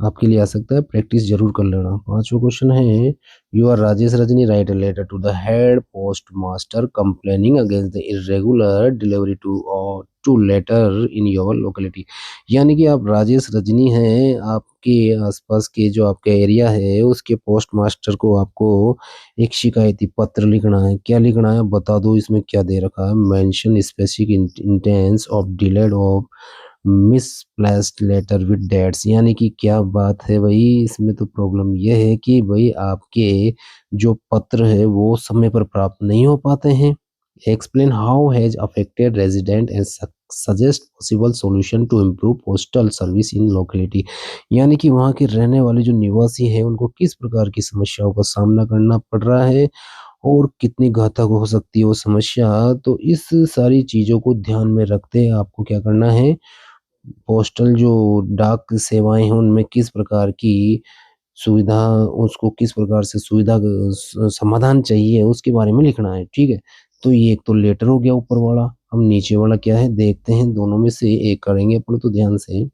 आपके लिए आ सकता है, प्रैक्टिस जरूर कर लेना। पांचवा क्वेश्चन है, you are Rajesh Rajni, write a letter to the head post master complaining against the irregular delivery to letter in your locality, यानी कि आप राजेश रजनी हैं, आपके आसपास के जो आपका एरिया है उसके पोस्ट मास्टर को आपको एक शिकायती पत्र लिखना है। क्या लिखना है बता दो, इसमें क्या दे रखा है, mention specific instances of delayed of misplaced letter with dates, यानी कि क्या बात है भाई, इसमें तो प्रॉब्लम यह है कि भाई आपके जो पत्र है वो समय पर प्राप्त नहीं हो पाते हैं। Explain how has affected resident and suggest possible solution to improve postal service in locality, यानी कि वहाँ के रहने वाले जो निवासी हैं उनको किस प्रकार की समस्याओं का सामना करना पड़ रहा है और कितनी घातक हो सकती है वो समस्या। तो इस सारी चीज़ों को ध्यान में रखते आपको क्या करना है, पोस्टल जो डाक सेवाएं हैं उनमें किस प्रकार की सुविधा, उसको किस प्रकार से सुविधा समाधान चाहिए उसके बारे में लिखना है, ठीक है। तो ये एक तो लेटर हो गया ऊपर वाला, हम नीचे वाला क्या है देखते हैं, दोनों में से एक करेंगे अपन तो ध्यान से।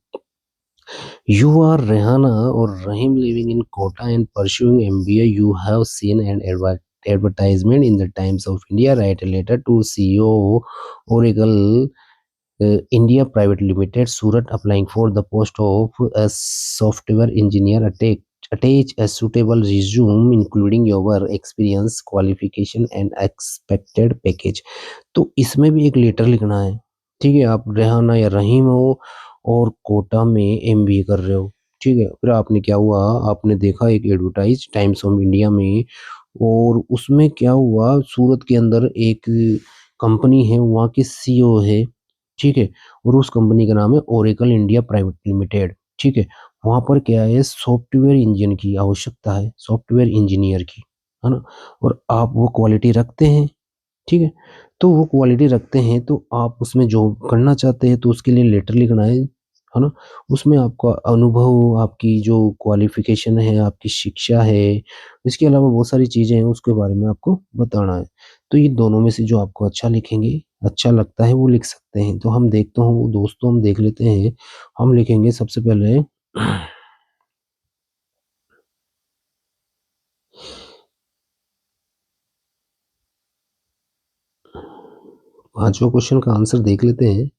You are Rehana or Rahim living in Kota and pursuing MBA. You have seen an advertisement in the Times of India. Write a letter to CEO Oracle India Private Limited, Surat, applying for the post of a software engineer. Attach a suitable resume including your experience, qualification and expected package. तो इसमें भी एक लेटर लिखना है, ठीक है। आप रेहाना या रहीम हो और कोटा में एमबीए कर रहे हो, ठीक है। फिर आपने क्या हुआ, आपने देखा एक एडवर्टाइज टाइम्स ऑफ इंडिया में, और उसमें क्या हुआ, सूरत के अंदर एक कंपनी है, वहाँ के सीईओ है, ठीक है। और उस कंपनी का नाम है ओरेकल इंडिया प्राइवेट लिमिटेड, ठीक है। वहाँ पर क्या है, सॉफ्टवेयर इंजन की आवश्यकता है, सॉफ्टवेयर इंजीनियर की, है ना। और आप वो क्वालिटी रखते हैं, ठीक है। तो वो क्वालिटी रखते हैं तो आप उसमें जॉब करना चाहते हैं, तो उसके लिए लेटर लिखना है ना। उसमें आपका अनुभव, आपकी जो क्वालिफिकेशन है, आपकी शिक्षा है, इसके अलावा बहुत सारी चीज़ें हैं, उसके बारे में आपको बताना है। तो ये दोनों में से जो आपको अच्छा लिखेंगे, अच्छा लगता है, वो लिख सकते हैं। तो हम देखते हो दोस्तों, हम देख लेते हैं। हम लिखेंगे सबसे पहले 5वां क्वेश्चन का आंसर देख लेते हैं।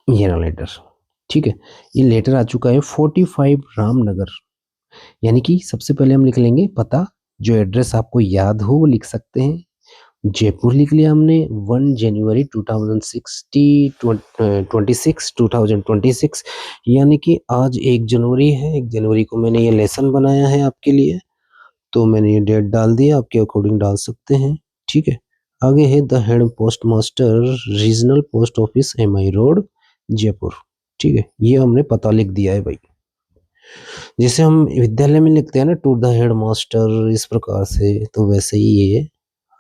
ये रहा लेटर, ठीक है। ये लेटर आ चुका है 45 रामनगर, यानी कि सबसे पहले हम लिख लेंगे पता, जो एड्रेस आपको याद हो वो लिख सकते हैं। जयपुर लिख लिया हमने, 1 जनवरी 2026, यानी कि आज 1 जनवरी है। 1 जनवरी को मैंने ये लेसन बनाया है आपके लिए, तो मैंने ये डेट डाल दिया, आपके अकॉर्डिंग डाल सकते हैं, ठीक है। आगे है the head post master, regional post office, MI road, Jaipur, ठीक है। ये हमने पता लिख दिया है भाई, जैसे हम विद्यालय में लिखते हैं ना, टू द हेड मास्टर, इस प्रकार से, तो वैसे ही ये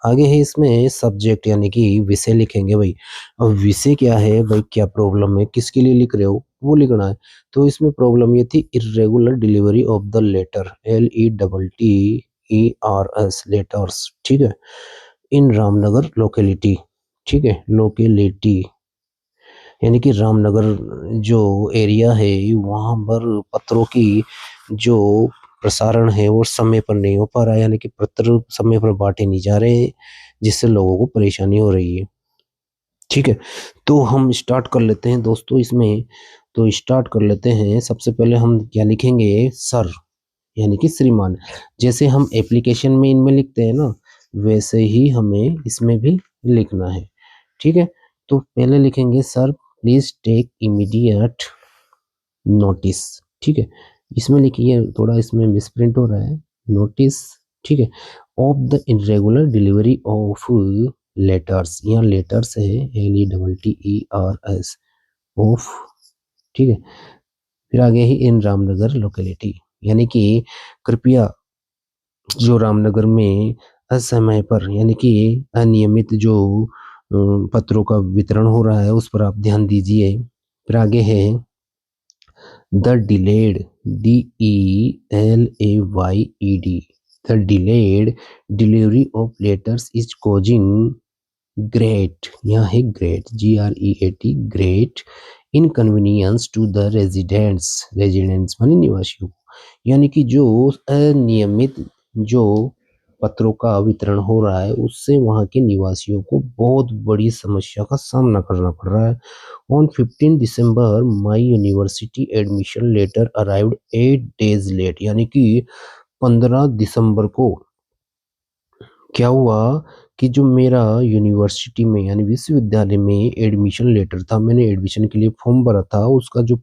आगे है। इसमें सब्जेक्ट यानी कि विषय लिखेंगे भाई। अब विषय क्या है भाई, क्या प्रॉब्लम है, किसके लिए लिख रहे हो, वो लिखना है। तो इसमें प्रॉब्लम ये थी, irregular delivery of the letter, LETTERS, letters, ठीक है, इन रामनगर लोकेलिटी, ठीक है, लोकेलिटी यानी कि रामनगर जो एरिया है, वहाँ पर पत्रों की जो प्रसारण है वो समय पर नहीं हो पा रहा है, यानी कि पत्र समय पर बांटे नहीं जा रहे, जिससे लोगों को परेशानी हो रही है, ठीक है। तो हम स्टार्ट कर लेते हैं दोस्तों इसमें। तो स्टार्ट कर लेते हैं, सबसे पहले हम क्या लिखेंगे, सर, यानी कि श्रीमान। जैसे हम एप्लीकेशन में इनमें लिखते हैं ना, वैसे ही हमें इसमें भी लिखना है, ठीक है। तो पहले लिखेंगे sir please take immediate notice, ठीक है। इसमें लिखिए, थोड़ा इसमें मिसप्रिंट हो रहा है, नोटिस, ठीक है, of the irregular delivery of letters, यहाँ लेटर्स है, LETTERS, ऑफ, ठीक है। फिर आगे ही इन रामनगर लोकेलिटी, यानी कि कृपया जो रामनगर में असमय पर, यानी कि अनियमित जो पत्रों का वितरण हो रहा है, उस पर आप ध्यान दीजिए। फिर आगे है the delayed, DELAYED, the delayed delivery of letters is causing great, यहाँ है great, GREAT, great inconvenience to the residents माने निवासियों को, यानी कि जो अनियमित जो पत्रों का वितरण हो रहा है, उससे वहाँ के निवासियों को बहुत बड़ी समस्या का सामना करना पड़ रहा है। On 15 December my university admission letter arrived 8 days late, यानी कि 15 दिसंबर को क्या हुआ कि जो मेरा यूनिवर्सिटी में यानी विश्वविद्यालय में एडमिशन लेटर था, मैंने एडमिशन के लिए फॉर्म भरा था, उसका जो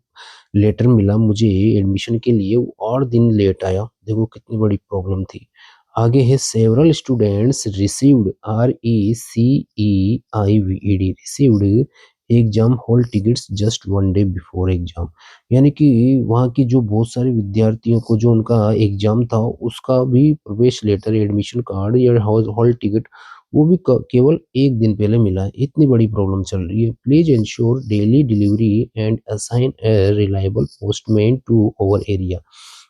लेटर मिला मुझे एडमिशन के लिए, वो 8 दिन लेट आया। देखो कितनी बड़ी प्रॉब्लम थी। आगे है several students received, RECEIVED, received exam hall tickets just 1 day before exam, यानी कि वहाँ की जो बहुत सारे विद्यार्थियों को जो उनका एग्जाम था, उसका भी प्रवेश लेटर, एडमिशन कार्ड या हॉल टिकट, वो भी केवल 1 दिन पहले मिला है। इतनी बड़ी प्रॉब्लम चल रही है। Please ensure daily delivery and assign a reliable postman to over area,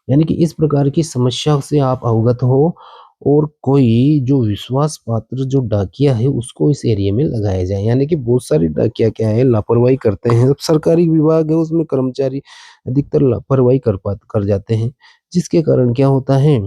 यानी कि इस प्रकार की समस्या से आप अवगत हो और कोई जो विश्वास पात्र जो डाकिया है उसको इस एरिया में लगाया जाए। यानी कि बहुत सारे डाकिया क्या है, लापरवाही करते हैं। अब सरकारी विभाग है, उसमें कर्मचारी अधिकतर लापरवाही कर जाते हैं, जिसके कारण क्या होता है,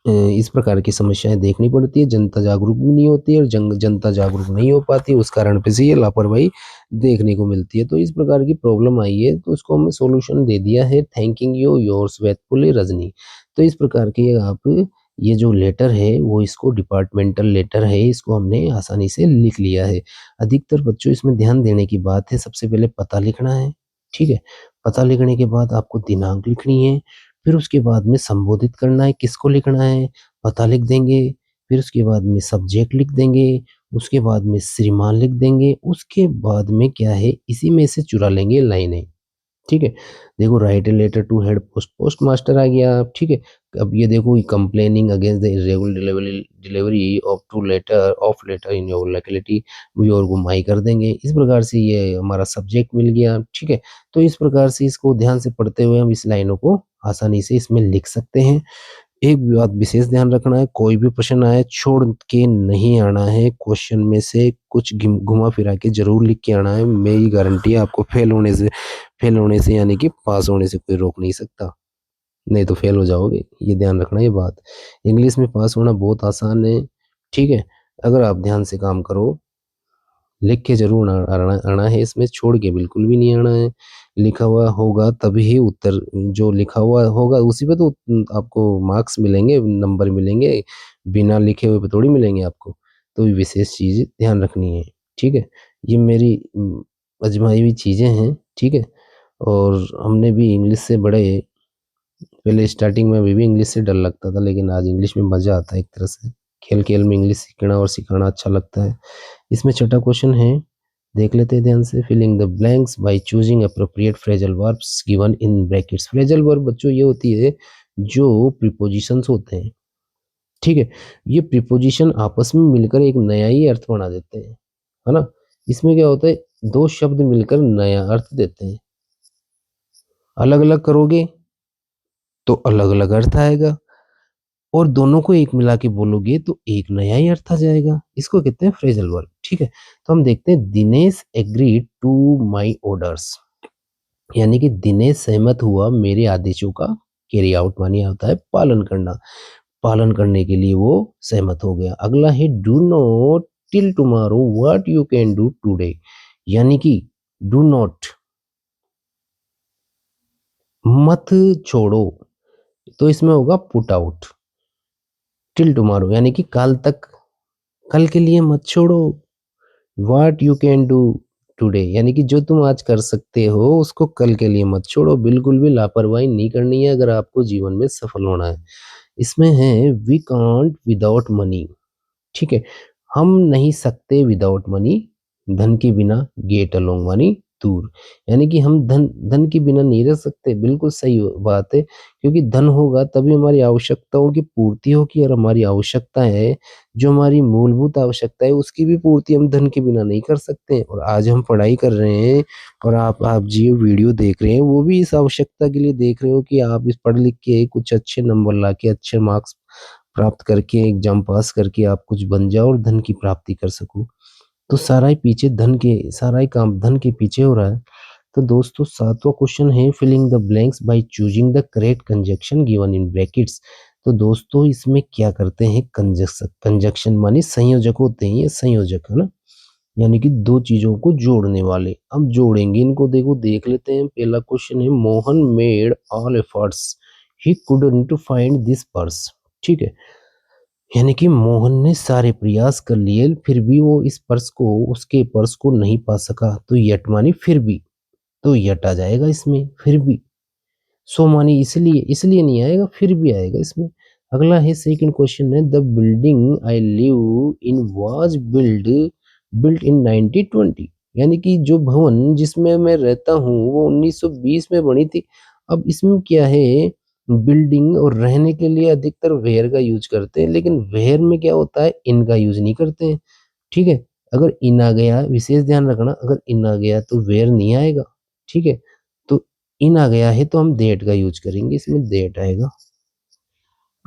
इस प्रकार की समस्याएं देखनी पड़ती है। जनता जागरूक भी नहीं होती है, और जनता जागरूक नहीं हो पाती है, उस कारण पे से ये लापरवाही देखने को मिलती है। तो इस प्रकार की प्रॉब्लम आई है, तो उसको हमने सॉल्यूशन दे दिया है। Thanking you yours faithfully Rajni. तो इस प्रकार के आप ये जो लेटर है वो इसको डिपार्टमेंटल लेटर है, इसको हमने आसानी से लिख लिया है। अधिकतर बच्चों इसमें ध्यान देने की बात है, सबसे पहले पता लिखना है। ठीक है, पता लिखने के बाद आपको दिनांक लिखनी है, फिर उसके बाद में संबोधित करना है, किसको लिखना है, पता लिख देंगे, फिर उसके बाद में सब्जेक्ट लिख देंगे, उसके बाद में श्रीमान लिख देंगे, उसके बाद में क्या है, इसी में से चुरा लेंगे लाइनें। ठीक है, देखो write a letter to head post, post master आ गया। ठीक है, अब ये देखो complaining against the irregular delivery of to letter of letter in your locality, your गुमाई कर देंगे। इस प्रकार से ये हमारा सब्जेक्ट मिल गया। ठीक है, तो इस प्रकार से इसको ध्यान से पढ़ते हुए हम इस लाइनों को आसानी से इसमें लिख सकते हैं। एक बात विशेष ध्यान रखना है, कोई भी प्रश्न आए छोड़ के नहीं आना है, क्वेश्चन में से कुछ घुमा फिरा के जरूर लिख के आना है। मेरी गारंटी है आपको फेल होने से यानी कि पास होने से कोई रोक नहीं सकता, नहीं तो फेल हो जाओगे, ये ध्यान रखना ये बात। इंग्लिश में पास होना बहुत आसान है। ठीक है, अगर आप ध्यान से काम करो, लिख के जरूर आना आना है, इसमें छोड़ के बिल्कुल भी नहीं आना है। लिखा हुआ होगा तभी ही उत्तर, जो लिखा हुआ होगा उसी पे तो आपको मार्क्स मिलेंगे, नंबर मिलेंगे, बिना लिखे हुए पे थोड़ी मिलेंगे आपको। तो ये विशेष चीज़ ध्यान रखनी है। ठीक है, ये मेरी आजमाई हुई चीज़ें हैं। ठीक है, और हमने भी इंग्लिश से बड़े, पहले स्टार्टिंग में अभी भी इंग्लिश से डर लगता था, लेकिन आज इंग्लिश में मज़ा आता है एक तरह से। खेल खेल में इंग्लिश सीखना और सिखाना अच्छा लगता है। इसमें छठा क्वेश्चन है, देख लेते हैं ध्यान से। Filling the blanks by choosing appropriate phrasal verbs given in brackets. Phrasal verb बच्चों ये होती है जो प्रीपोजिशंस होते हैं। ठीक है, ये प्रीपोजिशन आपस में मिलकर एक नया ही अर्थ बना देते हैं, है ना। इसमें क्या होता है, दो शब्द मिलकर नया अर्थ देते हैं। अलग अलग करोगे तो अलग अलग अर्थ आएगा, और दोनों को एक मिला के बोलोगे तो एक नया ही अर्थ आ जाएगा। इसको कहते हैं फ्रेजल वर्ब। ठीक है, तो हम देखते हैं, Dinesh agreed to my orders, यानी कि दिनेश सहमत हुआ मेरे आदेशों का कैरी आउट, मानी होता है पालन करना, पालन करने के लिए वो सहमत हो गया। अगला है, do not till tomorrow what you can do today, यानी कि डू नॉट, मत छोड़ो, तो इसमें होगा पुट आउट। टिल टुमारो यानी कि कल तक, कल के लिए मत छोड़ो। What you can do today, यानी कि जो तुम आज कर सकते हो उसको कल के लिए मत छोड़ो। बिल्कुल भी लापरवाही नहीं करनी है अगर आपको जीवन में सफल होना है। इसमें है, वी कांट विदाउट मनी। ठीक है, हम नहीं सकते विदाउट मनी, धन के बिना, गेट अलोंग मानी दूर, यानी कि हम धन धन के बिना नहीं रह सकते। बिल्कुल सही बात है, क्योंकि धन होगा तभी हमारी आवश्यकताओं की पूर्ति होगी, और हमारी आवश्यकता है, जो हमारी मूलभूत आवश्यकता है उसकी भी पूर्ति हम धन के बिना नहीं कर सकते। और आज हम पढ़ाई कर रहे हैं, और आप जी वीडियो देख रहे हैं, वो भी इस आवश्यकता के लिए देख रहे हो कि आप इस पढ़ लिख के कुछ अच्छे नंबर ला के, अच्छे मार्क्स प्राप्त करके, एग्जाम पास करके आप कुछ बन जाओ और धन की प्राप्ति कर सको। तो सारा ही पीछे धन के, सारा ही काम धन के पीछे हो रहा है। तो दोस्तों सातवां क्वेश्चन है, filling the blanks by choosing the correct conjunction given in brackets. तो दोस्तों इसमें क्या करते हैं, कंजक्शन, कंजक्शन माने संयोजक होते हैं, ये संयोजक है ना, यानी कि दो चीजों को जोड़ने वाले। अब जोड़ेंगे इनको, देखो देख लेते हैं। पहला क्वेश्चन है, Mohan made all efforts he couldn't find this purse. ठीक है, यानी कि मोहन ने सारे प्रयास कर लिए, फिर भी वो इस पर्स को, उसके पर्स को नहीं पा सका। तो यट मानी फिर भी, तो यट आ जाएगा इसमें, फिर भी। सो मानी इसलिए, इसलिए नहीं आएगा, फिर भी आएगा इसमें। अगला है, सेकंड क्वेश्चन है, the building I live in was built in 1920, यानी कि जो भवन जिसमें मैं रहता हूँ वो 1920 में बनी थी। अब इसमें क्या है, बिल्डिंग और रहने के लिए अधिकतर वेयर का यूज करते हैं, लेकिन वेयर में क्या होता है, इन का यूज नहीं करते हैं। ठीक है, अगर इन आ गया, विशेष ध्यान रखना, अगर इन आ गया तो वेयर नहीं आएगा। ठीक है, तो इन आ गया है तो हम देट का यूज करेंगे, इसमें देट आएगा।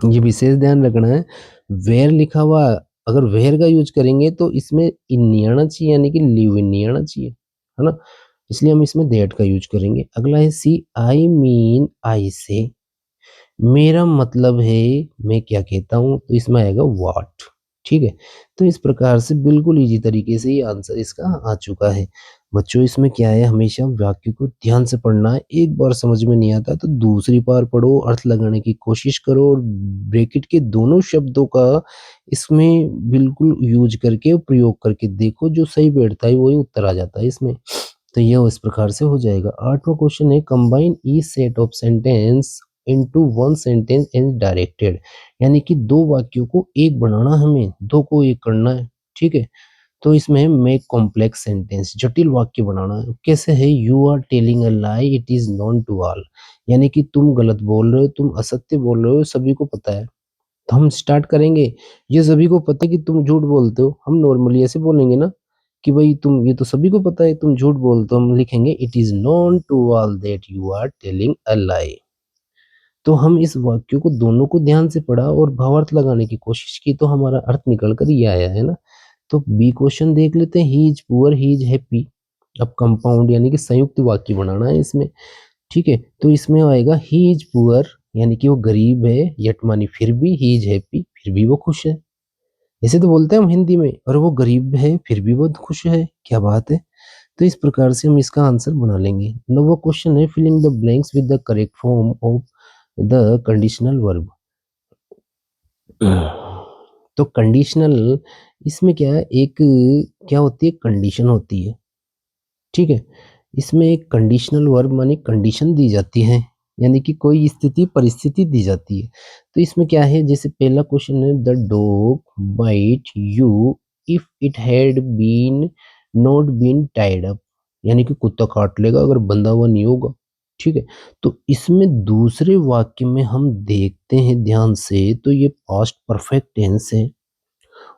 ये विशेष ध्यान रखना है, वेयर लिखा हुआ, अगर वेयर का यूज करेंगे तो इसमें इन नहीं आना चाहिए, यानी कि लिव इन नहीं आना चाहिए, है ना? इसलिए हम इसमें दैट का यूज करेंगे। अगला है सी, आई मीन, आई से, मेरा मतलब है, मैं क्या कहता हूँ, तो इसमें आएगा व्हाट। ठीक है, तो इस प्रकार से बिल्कुल इजी तरीके से ये आंसर इसका आ चुका है। बच्चों इसमें क्या है, हमेशा वाक्य को ध्यान से पढ़ना है, एक बार समझ में नहीं आता तो दूसरी बार पढ़ो, अर्थ लगाने की कोशिश करो, और ब्रैकेट के दोनों शब्दों का इसमें बिल्कुल यूज करके और प्रयोग करके देखो, जो सही बैठता है वही उत्तर आ जाता है इसमें। तो यह इस प्रकार से हो जाएगा। आठवां क्वेश्चन है, combine each set of sentence into one sentence as directed, यानी कि दो वाक्यों को एक बनाना, हमें दो को एक करना है। ठीक है, तो इसमें मेक कॉम्प्लेक्स सेंटेंस, जटिल वाक्य बनाना है। कैसे है, you are telling a lie, it is known to all, यानी कि तुम गलत बोल रहे हो, तुम असत्य बोल रहे हो, सभी को पता है। तो हम स्टार्ट करेंगे, ये सभी को पता है कि तुम झूठ बोलते हो, हम नॉर्मली ऐसे बोलेंगे ना कि भाई तुम, ये तो सभी को पता है तुम झूठ बोलते हो, हम लिखेंगे it is known to all that you are telling a lie. तो हम इस वाक्य को दोनों को ध्यान से पढ़ा और भावार्थ लगाने की कोशिश की, तो हमारा अर्थ निकल कर ये आया है ना। तो बी क्वेश्चन देख लेते हैं, he is poor, he is happy. अब कंपाउंड यानी कि संयुक्त वाक्य बनाना है इसमें। ठीक है, तो इसमें आएगा ही इज पुअर, यानी कि वो गरीब है, यट मानी फिर भी, ही इज हैप्पी फिर भी वो खुश है। ऐसे तो बोलते हैं हम हिंदी में, और वो गरीब है फिर भी बहुत खुश है, क्या बात है। तो इस प्रकार से हम इसका आंसर बना लेंगे। नौवां क्वेश्चन है, filling the blanks with the correct form of the conditional verb. तो कंडीशनल, इसमें क्या है, एक क्या होती है, कंडीशन होती है। ठीक है, इसमें एक कंडीशनल वर्ब मानी कंडीशन दी जाती है, यानी कि कोई स्थिति परिस्थिति दी जाती है। तो इसमें क्या है, जैसे पहला क्वेश्चन है, the dog bite you if it had been not been tied up, यानी कि कुत्ता काट लेगा अगर बंधा हुआ नहीं होगा। ठीक है, तो इसमें दूसरे वाक्य में हम देखते हैं ध्यान से, तो ये पास्ट परफेक्ट टेंस है,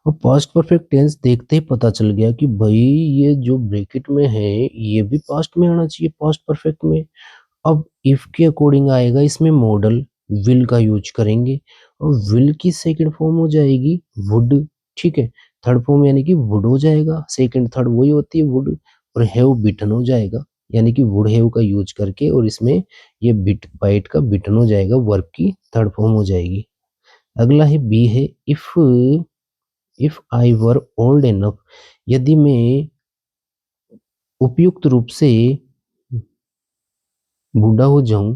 और पास्ट परफेक्ट टेंस देखते ही पता चल गया कि भाई ये जो ब्रैकेट में है ये भी पास्ट में आना चाहिए, पास्ट परफेक्ट में। अब इफ के अकॉर्डिंग आएगा, इसमें मॉडल विल का यूज करेंगे, और विल की सेकंड फॉर्म हो जाएगी वुड। ठीक है, थर्ड फॉर्म यानी कि वुड हो जाएगा, सेकंड थर्ड वही होती है वुड, और हैव बिटन हो जाएगा, यानी कि वुड हैव का यूज करके, और इसमें ये बिट बाइट का बिटन हो जाएगा, वर्ब की थर्ड फॉर्म हो जाएगी। अगला है बी है, if I were old enough, यदि मैं उपयुक्त रूप से बूढ़ा हो जाऊं।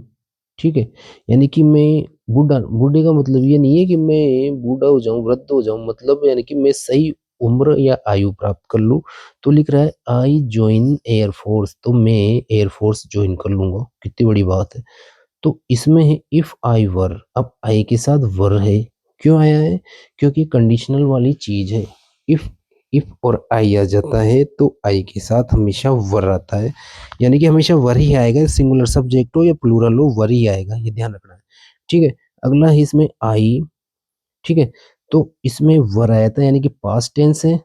ठीक है, यानी कि मैं बूढ़ा, बूढ़े का मतलब ये नहीं है कि मैं बूढ़ा हो जाऊं, वृद्ध हो जाऊं, मतलब यानी कि मैं सही उम्र या आयु प्राप्त कर लूं। तो लिख रहा है आई ज्वाइन एयरफोर्स, तो मैं एयरफोर्स ज्वाइन कर लूंगा, कितनी बड़ी बात है। तो इसमें है इफ आई वर, अब आई के साथ वर है, क्यों आया है, क्योंकि कंडीशनल वाली चीज है। इफ इफ और आई आ जाता है तो आई के साथ हमेशा वर आता है, यानी कि हमेशा वर ही आएगा, सिंगुलर सब्जेक्ट हो या प्लूरल हो वर ही आएगा, ये ध्यान रखना है। ठीक है, अगला है इसमें आई। ठीक है, तो इसमें वर आया था, यानी कि पास्ट टेंस है,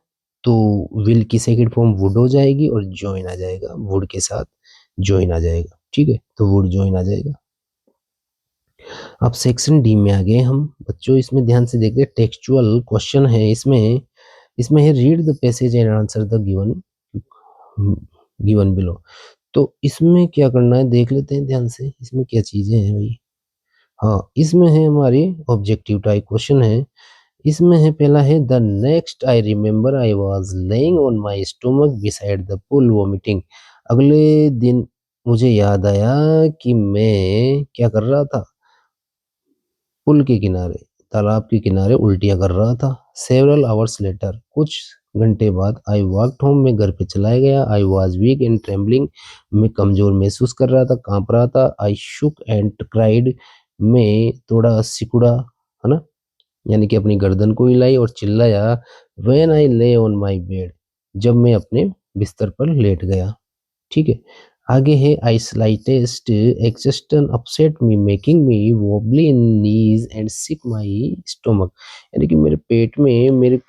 तो विल की सेकंड फॉर्म वुड हो जाएगी, और ज्वाइन आ जाएगा, वुड के साथ ज्वाइन आ जाएगा। ठीक है, तो वुड ज्वाइन आ जाएगा। अब सेक्शन डी में आ गए हम बच्चों, इसमें ध्यान से देखते हैं, टेक्सचुअल क्वेश्चन है इसमें। इसमें है read the passage and answer the given given below. तो इसमें क्या करना है, देख लेते हैं ध्यान से, इसमें क्या चीजें हैं भाई। हाँ, इसमें है हमारी ऑब्जेक्टिव टाइप क्वेश्चन है। इसमें है, पहला है, the next I remember I was laying on my stomach beside the pool vomiting, अगले दिन मुझे याद आया कि मैं क्या कर रहा था, पुल के किनारे, तालाब के किनारे उल्टियाँ कर रहा था। सेवरल आवर्स लेटर, कुछ घंटे बाद, आई वॉकड होम, मैं घर पे चला गया। I was weak and trembling, मैं कमजोर महसूस कर रहा था, कांप रहा था। आई शुक एंड क्राइड, मैं थोड़ा सिकुड़ा, है ना, यानी कि अपनी गर्दन को हिलाई और चिल्लाया। व्हेन आई ले ऑन माई बेड, जब मैं अपने बिस्तर पर लेट गया। ठीक है, आगे है, I slightest exertion upset me making me wobbly in knees and sick my stomach, यानी कि मेरे पेट में, मेरे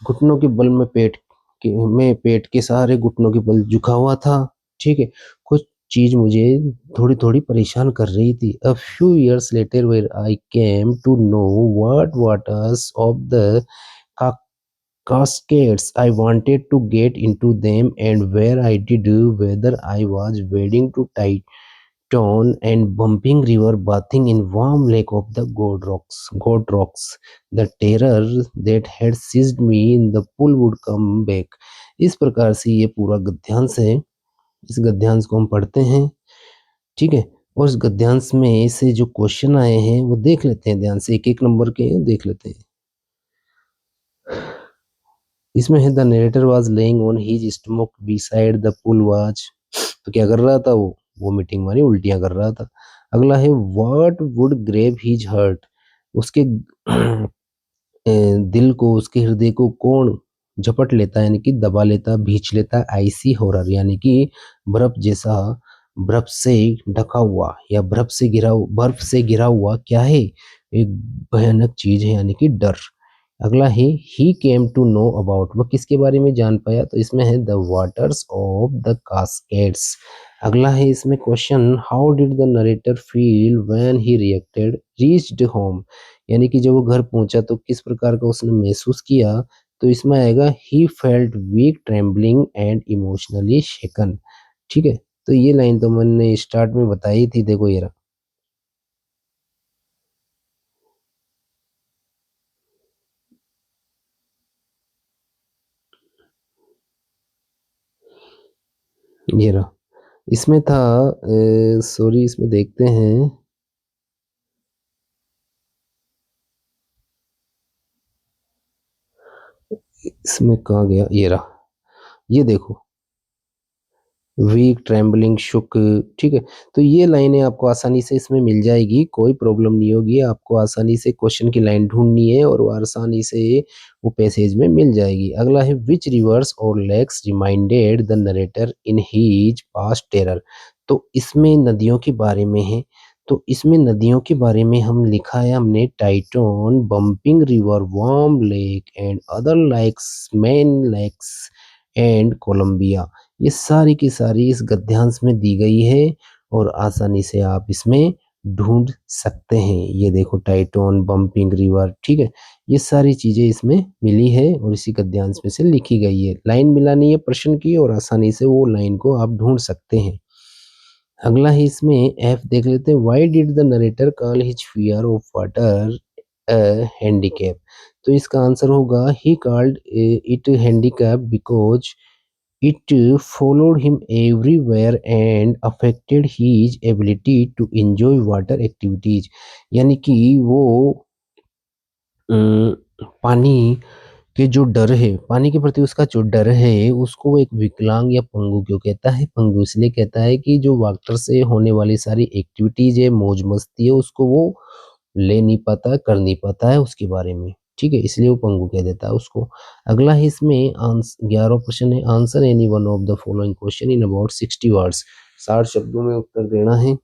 घुटनों के बल में, पेट के सहारे घुटनों के बल झुका हुआ था। ठीक है, कुछ चीज मुझे थोड़ी थोड़ी परेशान कर रही थी। A few years later where I came to know what waters of the cascades. I wanted to get into them, and where I did, whether I was wading to Titan and bumping river, bathing in warm lake of the God rocks, the terror that had seized me in the pool would come back. इस प्रकार से ये पूरा गद्यांश है। इस गद्यांश को हम पढ़ते हैं, ठीक है। और इस गद्यांश में से जो क्वेश्चन आए हैं वो देख लेते हैं ध्यान से, एक एक नंबर के देख लेते हैं। इसमें है the narrator was laying on his stomach beside the pool watch. तो क्या कर रहा था वो वोमिटिंग मानी उल्टियां कर रहा था। अगला है what would grave his heart. उसके दिल को, उसके हृदय को कौन झपट लेता है, यानी कि दबा लेता, भींच लेता। आइसी हॉरर यानी कि बर्फ जैसा, बर्फ से ढका हुआ या बर्फ से घिरा हुआ क्या है, एक भयानक चीज है यानी कि डर। अगला है ही केम टू नो अबाउट, वह किसके बारे में जान पाया, तो इसमें है द वाटर्स ऑफ द कास्केड्स। अगला है इसमें question how did the narrator feel when he reached home, यानी कि जब वो घर पहुंचा तो किस प्रकार का उसने महसूस किया। तो इसमें आएगा ही felt weak trembling and emotionally shaken. ठीक है, तो ये लाइन तो मैंने स्टार्ट में बताई थी, देखो ये रहा। ये रहा, इसमें था, सॉरी इसमें देखते हैं, इसमें कहाँ गया, ये रहा, ये देखो वीक ट्रेम्बलिंग शुक। ठीक है, तो ये लाइनें आपको आसानी से इसमें मिल जाएगी, कोई प्रॉब्लम नहीं होगी। आपको आसानी से क्वेश्चन की लाइन ढूंढनी है और वो आसानी से वो पैसेज में मिल जाएगी। अगला है विच रिवर्स और lakes reminded the narrator in his past terror. तो इसमें नदियों के बारे में है, तो इसमें नदियों के बारे में हम लिखा है हमने Tieton, Bumping River, Warm Lake and other lakes, main lakes and Columbia. ये सारी की सारी इस गद्यांश में दी गई है और आसानी से आप इसमें ढूंढ सकते हैं। ये देखो टाइटन, बम्पिंग रिवर, ठीक है, ये सारी चीजें इसमें मिली है और इसी गद्यांश में से लिखी गई है। लाइन मिलानी है प्रश्न की और आसानी से वो लाइन को आप ढूंढ सकते हैं। अगला है इसमें एफ देख लेते हैं, why did the narrator call his fear of water handicap. तो इसका आंसर होगा he called it handicap because it followed him everywhere and affected his ability to enjoy water activities। यानी कि वो पानी के जो डर है, पानी के प्रति उसका जो डर है, उसको वो एक विकलांग या पंगु क्यों कहता है। पंगु इसलिए कहता है कि जो वाटर से होने वाली सारी एक्टिविटीज है, मौज मस्ती है, उसको वो ले नहीं पाता, कर नहीं पाता है उसके बारे में। ठीक है, इसलिए वो पंगु कह देता है उसको। अगला है इसमें आंसर 11 क्वेश्चन है, answer any one of the following question in about 60 words. 60 शब्दों में उत्तर देना है।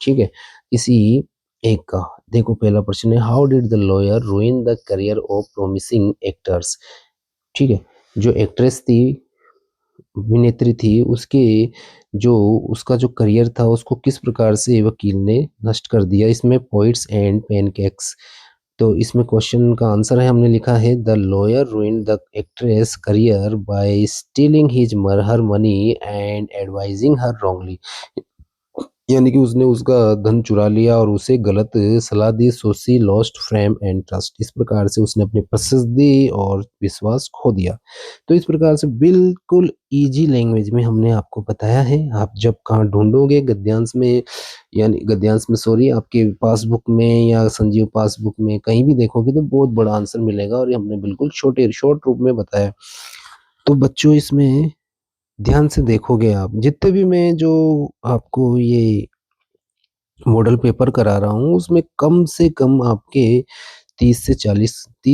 ठीक है, किसी एक का। देखो पहला प्रश्न है how did the lawyer रूइन the career of promising actors. ठीक है, जो एक्ट्रेस थी, अभिनेत्री थी, उसके जो उसका जो करियर था उसको किस प्रकार से वकील ने नष्ट कर दिया। इसमें पोइट्स एंड पैनकेक्स। तो इसमें क्वेश्चन का आंसर है, हमने लिखा है the lawyer ruined the actress career bye stealing his her money and advising her wrongly. यानी कि उसने उसका धन चुरा लिया और उसे गलत सलाह दी। So she lost frame and trust. इस प्रकार से उसने अपनी प्रसिद्धि और विश्वास खो दिया। तो इस प्रकार से बिल्कुल इजी लैंग्वेज में हमने आपको बताया है। आप जब कहाँ ढूंढोगे गद्यांश में, यानी गद्यांश में सॉरी, आपके पासबुक में या संजीव पासबुक में कहीं भी देखोगे तो बहुत बड़ा आंसर मिलेगा और ये हमने बिल्कुल छोटे शॉर्ट रूप में बताया। तो बच्चों इसमें ध्यान से देखोगे आप, जितने भी मैं जो आपको ये मॉडल पेपर करा रहा हूँ उसमें कम से कम आपके 30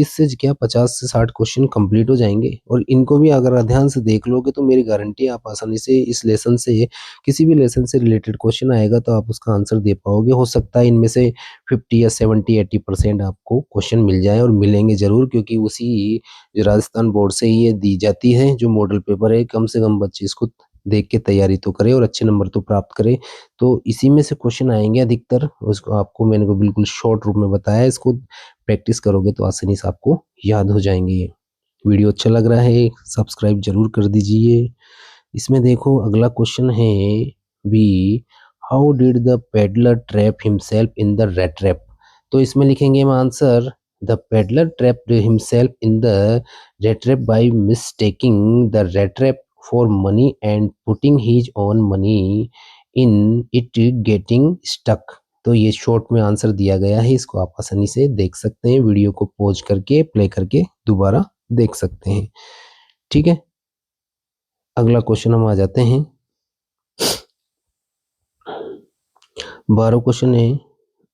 से क्या 50 से 60 क्वेश्चन कंप्लीट हो जाएंगे। और इनको भी अगर ध्यान से देख लोगे तो मेरी गारंटी है आप आसानी से इस लेसन से, किसी भी लेसन से रिलेटेड क्वेश्चन आएगा तो आप उसका आंसर दे पाओगे। हो सकता है इनमें से 50 या 70-80% आपको क्वेश्चन मिल जाए, और मिलेंगे जरूर, क्योंकि उसी जो राजस्थान बोर्ड से ये दी जाती है जो मॉडल पेपर है, कम से कम बच्चे इसको देख के तैयारी तो करे और अच्छे नंबर तो प्राप्त करे। तो इसी में से क्वेश्चन आएंगे अधिकतर, उसको आपको मैंने को बिल्कुल शॉर्ट रूप में बताया, इसको प्रैक्टिस करोगे तो आसानी से आपको याद हो जाएंगे। ये वीडियो अच्छा लग रहा है सब्सक्राइब जरूर कर दीजिए। इसमें देखो अगला क्वेश्चन है B, how did the peddler trap himself in the rat trap. तो इसमें लिखेंगे हम answer, the peddler trapped himself in the rat trap by mistaking the rat trap for money and putting his own money in it getting stuck. तो ये शॉर्ट में आंसर दिया गया है, इसको आप आसानी से देख सकते हैं, वीडियो को पॉज करके प्ले करके दोबारा देख सकते हैं। ठीक है, अगला क्वेश्चन हम आ जाते हैं। 12 क्वेश्चन है,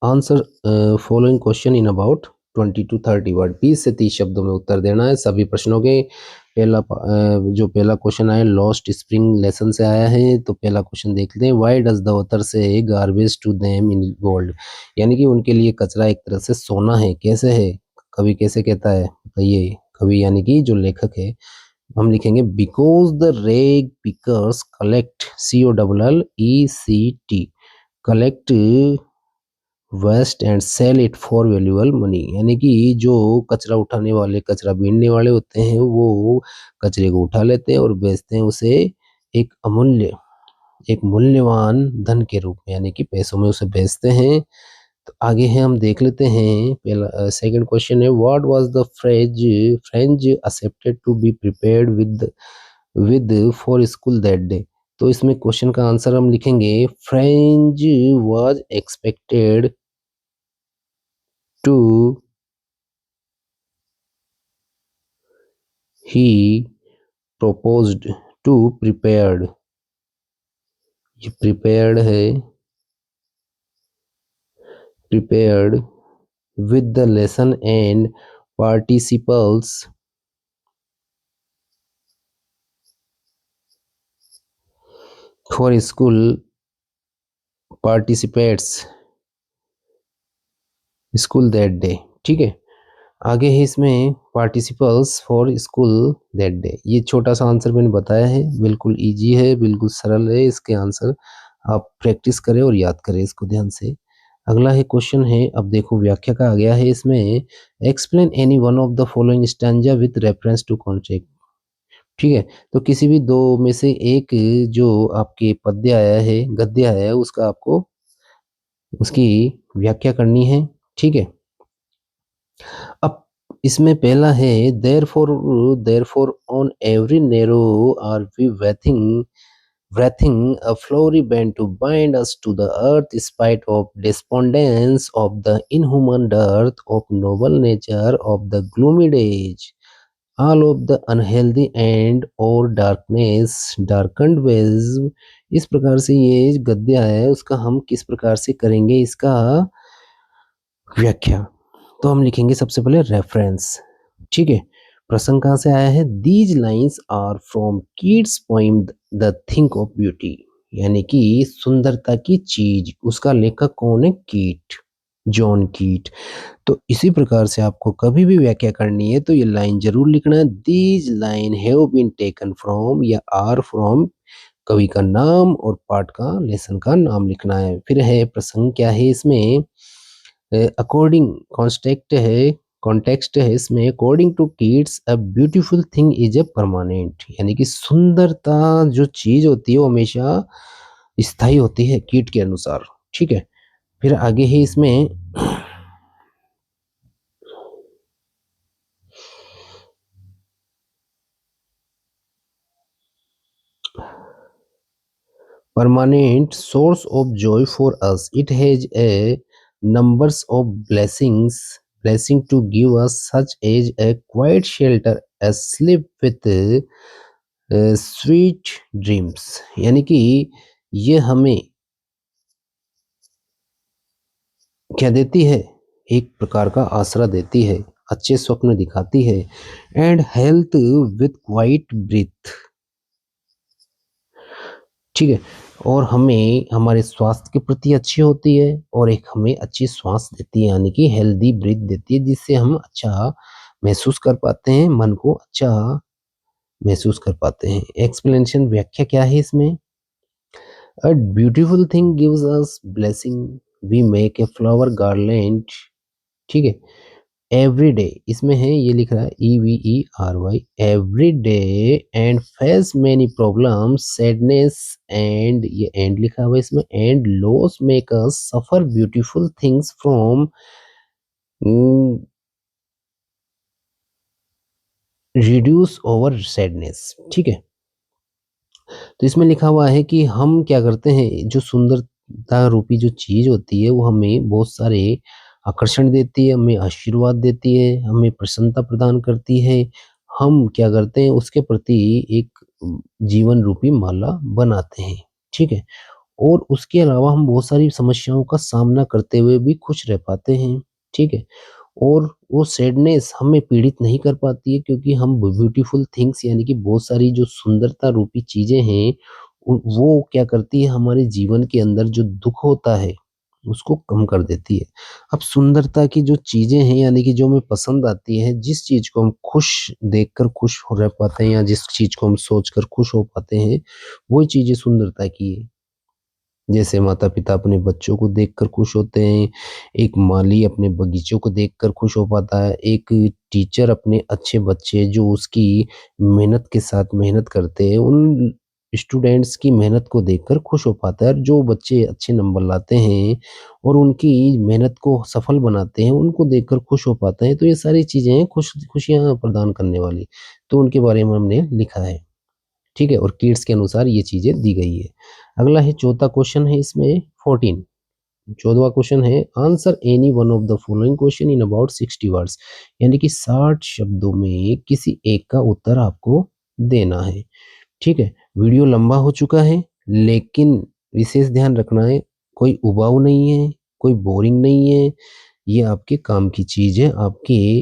answer following question in about 20 to 30 word. 20 से 30 शब्दों में उत्तर देना है सभी प्रश्नों के। जो पहला क्वेश्चन आया लॉस्ट स्प्रिंग लेसन से आया है, तो पहला क्वेश्चन देख लेते हैं, why does the author say garbage to them in gold. यानी कि उनके लिए कचरा एक तरह से सोना है। कैसे है, कवि कैसे कहता है बताइए। कवि यानी कि जो लेखक है, हम लिखेंगे because the rag pickers collect COLLECT collect waste and sell it for valuable money. यानी कि जो कचरा उठाने वाले, कचरा बीनने वाले होते हैं, वो कचरे को उठा लेते हैं और बेचते हैं उसे एक अमूल्य, एक मूल्यवान धन के रूप में, यानी कि पैसों में उसे बेचते हैं। तो आगे है हम देख लेते हैं। पहला सेकंड क्वेश्चन है, what was the French accepted to be prepared with for school that day. तो इसमें क्वेश्चन का आंसर हम लिखेंगे, French was expected to he proposed to prepared. ये प्रिपेयर्ड है, prepared with the lesson and participles for school participates school that day। ठीक है, आगे है इसमें participles for school that day. ये छोटा सा आंसर मैंने बताया है, बिल्कुल इजी है, बिल्कुल सरल है। इसके आंसर आप प्रैक्टिस करें और याद करें इसको ध्यान से। अगला है क्वेश्चन है, अब देखो व्याख्या का आ गया है इसमें, explain any one of the following stanza with reference to context. ठीक है, तो किसी भी दो में से एक जो आपके पद्य आया है, गद्य आया है, उसका आपको उसकी व्याख्या करनी है। ठीक है, अब इसमें पहला है, therefore on every narrow are we wreathing a flowery band to bind us to the earth spite of despondence of the inhuman dearth of noble nature of the gloomy days, all of the unhealthy and or darkness darkened ways। इस प्रकार से ये गद्य है, उसका हम किस प्रकार से करेंगे इसका व्याख्या। तो हम लिखेंगे सबसे पहले रेफरेंस। ठीक है, प्रसंग कहाँ से आया है, these lines are from Keats poem the thing of beauty. यानी कि सुंदरता की चीज, उसका लेखक कौन है, कीट, जॉन कीट। तो इसी प्रकार से आपको कभी भी व्याख्या करनी है तो ये लाइन जरूर लिखना है, these line have been taken from या आर फ्रॉम, कवि का नाम और पाठ का, लेसन का नाम लिखना है। फिर है प्रसंग क्या है इसमें, अकॉर्डिंग कॉन्टेक्स्ट है इसमें, according to Keats a beautiful thing is a permanent. यानी कि सुंदरता जो चीज होती है वो हमेशा स्थायी होती है कीट के अनुसार। ठीक है, फिर आगे है इसमें permanent source of joy for us, it has a numbers of blessing to give us, such as a quiet shelter, a sleep with sweet dreams. यानी कि ये हमें क्या देती है, एक प्रकार का आसरा देती है, अच्छे स्वप्न दिखाती है, and health with quiet breath. ठीक है, और हमें हमारे स्वास्थ्य के प्रति अच्छी होती है और एक हमें अच्छी श्वास देती है, यानी कि हेल्दी ब्रीथ देती है, जिससे हम अच्छा महसूस कर पाते हैं, मन को अच्छा महसूस कर पाते हैं। एक्सप्लेनेशन व्याख्या क्या है इसमें? A beautiful thing gives us blessing, we make a flower garland, ठीक है? एवरी डे इसमें है, ये लिख रहा है EVERY, every day and face many problems, sadness and, ये एंड लिखा हुआ है इसमें, and loss make us suffer beautiful things from reduce over sadness, ठीक है? तो इसमें लिखा हुआ है कि हम क्या करते हैं, जो सुंदरता रूपी जो चीज़ होती है वो हमें बहुत सारे आकर्षण देती है, हमें आशीर्वाद देती है, हमें प्रसन्नता प्रदान करती है। हम क्या करते हैं, उसके प्रति एक जीवन रूपी माला बनाते हैं, ठीक है? और उसके अलावा हम बहुत सारी समस्याओं का सामना करते हुए भी खुश रह पाते हैं, ठीक है? और वो सैडनेस हमें पीड़ित नहीं कर पाती है, क्योंकि हम ब्यूटीफुल थिंग्स यानी कि बहुत सारी जो सुंदरता रूपी चीज़ें हैं, वो क्या करती है, हमारे जीवन के अंदर जो दुःख होता है, उसको कम कर देती है। अब सुंदरता की जो चीज़ें हैं यानी कि जो हमें पसंद आती है, जिस चीज़ को हम खुश देखकर खुश हो रह पाते हैं या जिस चीज़ को हम सोचकर खुश हो पाते हैं, वही चीज़ें सुंदरता की है। जैसे माता-पिता अपने बच्चों को देखकर खुश होते हैं, एक माली अपने बगीचों को देखकर खुश हो पाता है, एक टीचर अपने अच्छे बच्चे जो उसकी मेहनत के साथ मेहनत करते हैं, उन स्टूडेंट्स की मेहनत को देखकर खुश हो पाता है, और जो बच्चे अच्छे नंबर लाते हैं और उनकी मेहनत को सफल बनाते हैं, उनको देखकर खुश हो पाते हैं। तो ये सारी चीज़ें हैं खुशियाँ प्रदान करने वाली, तो उनके बारे में हमने लिखा है। ठीक है? और किड्स के अनुसार ये चीज़ें दी गई है। अगला है चौथा क्वेश्चन है इसमें 14, 14वां क्वेश्चन है, answer any one of the following question in about 60 words, यानी कि 60 शब्दों में किसी एक का उत्तर आपको देना है। ठीक है? वीडियो लंबा हो चुका है, लेकिन विशेष ध्यान रखना है, कोई उबाऊ नहीं है, कोई बोरिंग नहीं है, ये आपके काम की चीज़ है, आपके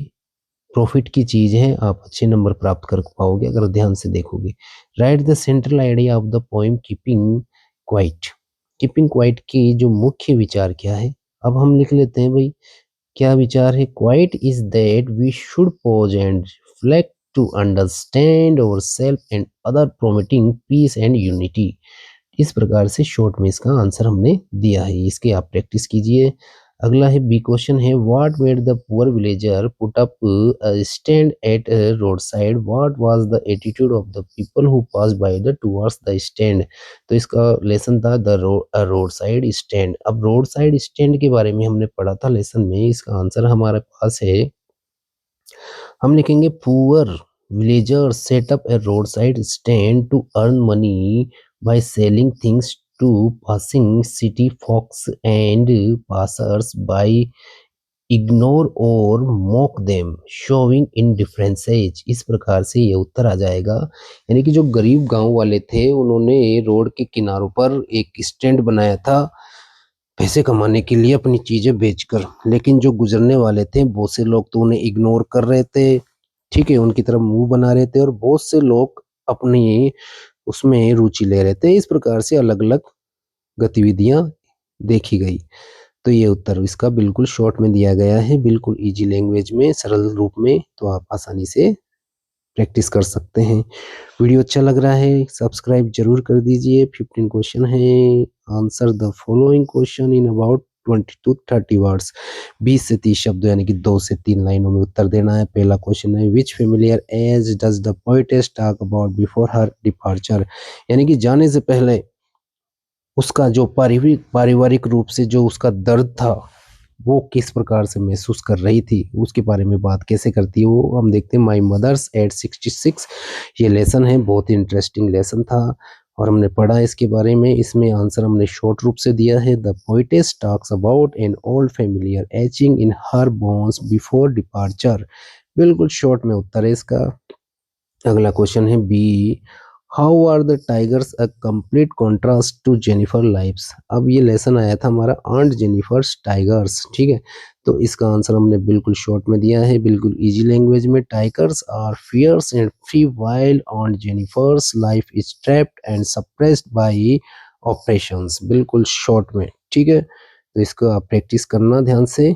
प्रॉफिट की चीज़ है, आप अच्छे नंबर प्राप्त कर पाओगे अगर ध्यान से देखोगे। Right the central idea of the poem keeping quiet. Keeping quiet की जो मुख्य विचार क्या है? अब हम लिख लेते हैं भई, क्या विचार है? Quite is that we should pause and reflect to understand ourself and other, promoting peace and unity. इस प्रकार से शॉर्ट में इसका आंसर हमने दिया है, इसकी आप प्रैक्टिस कीजिए। अगला है बी क्वेश्चन है, what made the poor villager put up a stand at a road side, what was the attitude of the people who passed by the towards the stand. तो इसका लेसन था द रोड साइड स्टैंड। अब रोड साइड स्टैंड के बारे में हमने पढ़ा था लेसन में, इसका आंसर हमारे पास है, हम लिखेंगे poor villagers set up a roadside stand to earn money by selling things to passing city folks and passers by, ignore और mock them showing indifferences। इस प्रकार से ये उत्तर आ जाएगा, यानी कि जो गरीब गांव वाले थे उन्होंने रोड के किनारों पर एक स्टैंड बनाया था पैसे कमाने के लिए अपनी चीजें बेचकर, लेकिन जो गुजरने वाले थे बहुत से लोग तो उन्हें इग्नोर कर रहे थे, ठीक है, उनकी तरफ मुंह बना रहे थे, और बहुत से लोग अपनी उसमें रुचि ले रहे थे। इस प्रकार से अलग-अलग गतिविधियां देखी गई। तो ये उत्तर इसका बिल्कुल शॉर्ट में दिया गया है, बिल्कुल इजी लैंग्वेज में, सरल रूप में, तो आप आसानी से प्रैक्टिस कर सकते हैं। वीडियो अच्छा लग रहा है, सब्सक्राइब जरूर कर दीजिए। 15 क्वेश्चन है, answer the following question in about 20 to 30 words. 20 से 30 शब्दों यानी कि 2 से 3 लाइनों में उत्तर देना है। पहला क्वेश्चन है, which familiar age does the poetess talk about before her departure, यानी कि जाने से पहले उसका जो पारिवारिक रूप से जो उसका दर्द था, वो किस प्रकार से महसूस कर रही थी, उसके बारे में बात कैसे करती है, वो हम देखते हैं। माई मदर्स एट 66, ये लेसन है, बहुत ही इंटरेस्टिंग लेसन था और हमने पढ़ा इसके बारे में। इसमें आंसर हमने शॉर्ट रूप से दिया है, the poetess talks about an old familiar aching in her bones before departure, बिल्कुल शॉर्ट में उत्तर है इसका। अगला क्वेश्चन है B, how are the tigers a complete contrast to Jennifer lives. अब ये लेसन आया था हमारा आंट जेनिफर्स टाइगर्स, ठीक है, तो इसका आंसर हमने बिल्कुल शॉर्ट में दिया है, बिल्कुल इजी लैंग्वेज में। Tigers are fierce and free wild on Jennifer's life is trapped and suppressed by operations, बिल्कुल शॉर्ट में, ठीक है। तो इसको आप प्रैक्टिस करना ध्यान से।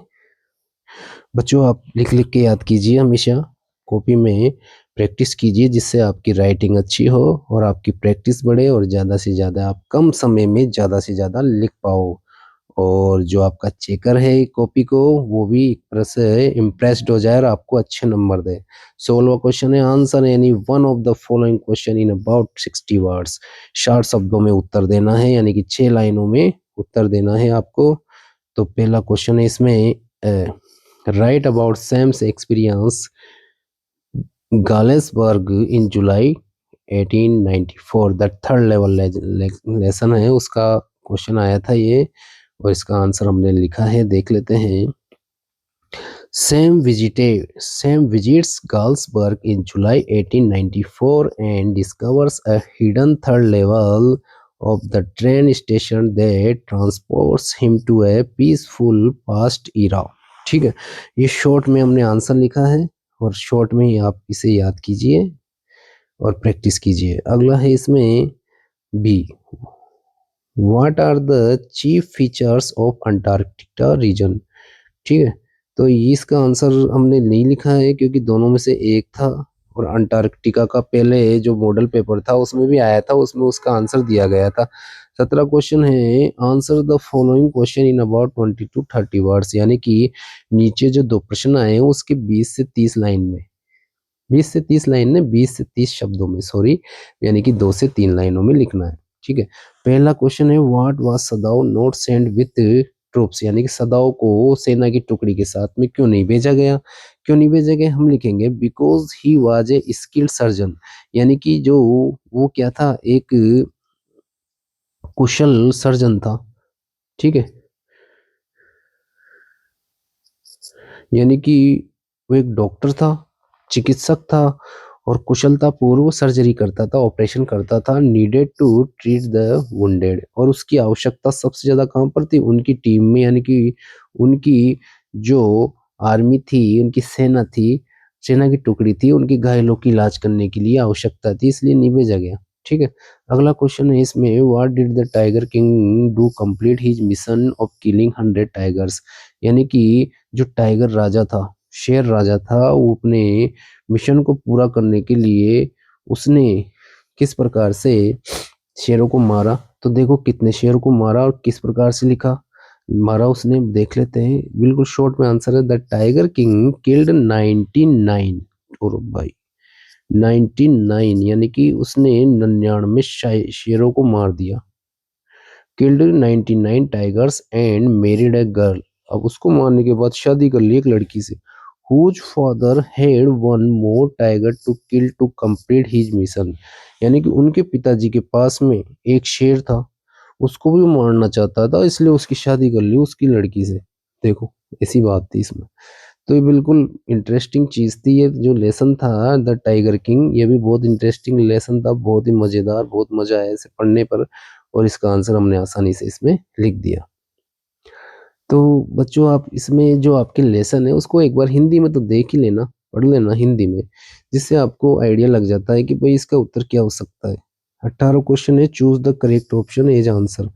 बच्चों आप लिख लिख के याद कीजिए हमेशा कॉपी में, प्रैक्टिस कीजिए जिससे आपकी राइटिंग अच्छी हो और आपकी प्रैक्टिस बढ़े और ज़्यादा से ज़्यादा आप कम समय में ज़्यादा से ज़्यादा लिख पाओ। और जो आपका चेकर है कॉपी को वो भी एक तरह से इम्प्रेस्ड हो जाए और आपको अच्छे नंबर दे। 16वां क्वेश्चन है, answer any one of the following question in about 60 words. 60 शब्दों में उत्तर देना है, यानी कि 6 लाइनों में उत्तर देना है आपको। तो पहला क्वेश्चन है इसमें, write about Sam's experience Galesburg in July 1894। The third level lesson है उसका क्वेश्चन आया था ये, और इसका आंसर हमने लिखा है, देख लेते हैं। Sam visits Galsburg in July 1894 and discovers a hidden third level of the train station that transports him to a peaceful past era। ठीक है, ये शॉर्ट में हमने आंसर लिखा है और शॉर्ट में ही आप इसे याद कीजिए और प्रैक्टिस कीजिए। अगला है इसमें B, what are the chief features of Antarctica region. ठीक है, तो इसका आंसर हमने नहीं लिखा है क्योंकि दोनों में से एक था, और अंटार्कटिका का पहले जो मॉडल पेपर था उसमें भी आया था, उसमें उसका आंसर दिया गया था। 17 क्वेश्चन है, answer the following question in about 20 to 30 words, यानी कि नीचे जो दो प्रश्न आए हैं उसके 20 से 30 लाइन में, 20 से 30 लाइन में 20 से 30 शब्दों में, सॉरी, यानी कि 2 से 3 लाइनों में लिखना है। ठीक है, पहला क्वेश्चन है, what was सदाव not send with troops, यानी कि सदाव को सेना की टुकड़ी के साथ में क्यों नहीं भेजा गया। क्यों नहीं भेजा गया हम लिखेंगे, because he was a skilled surgeon, यानी कि जो वो क्या था, एक कुशल सर्जन था। ठीक है, यानी कि वो एक डॉक्टर था, चिकित्सक था और कुशलता पूर्व सर्जरी करता था, ऑपरेशन करता था, needed to treat the wounded, और उसकी आवश्यकता सबसे ज्यादा कहाँ पर थी, उनकी टीम में, यानी कि उनकी जो आर्मी थी, उनकी सेना थी, सेना की टुकड़ी थी, उनके घायलों की इलाज करने के लिए आवश्यकता थी, इसलिए नहीं भेजा गया। ठीक है, अगला क्वेश्चन है इसमें, what did the tiger king do complete his mission of killing 100 tigers, यानी कि जो टाइगर राजा था, शेर राजा था, वो अपने मिशन को पूरा करने के लिए उसने किस प्रकार से शेरों को मारा। तो देखो कितने शेरों को मारा और किस प्रकार से लिखा मारा उसने, देख लेते हैं। बिल्कुल शॉर्ट में आंसर है, द टाइगर किंग किल्ड 99, और भाई 99, यानी कि उसने 99 शेरों को मार दिया। Killed 99 tigers and married a girl, अब उसको मारने के बाद शादी कर ली एक लड़की से। Whose father had one more tiger to kill to complete his mission, यानी कि उनके पिताजी के पास में एक शेर था, उसको भी मारना चाहता था, इसलिए उसकी शादी कर ली उसकी लड़की से। देखो ऐसी बात थी इसमें। तो ये बिल्कुल इंटरेस्टिंग चीज थी, ये जो लेसन था द टाइगर किंग, ये भी बहुत इंटरेस्टिंग लेसन था, बहुत ही मजेदार, बहुत मजा आया इसे पढ़ने पर, और इसका आंसर हमने आसानी से इसमें लिख दिया। तो बच्चों आप इसमें जो आपके लेसन है उसको एक बार हिंदी में तो देख ही लेना, पढ़ लेना हिंदी में, जिससे आपको आइडिया लग जाता है कि भाई इसका उत्तर क्या हो सकता है। 18 क्वेश्चन है, choose the correct option as answer,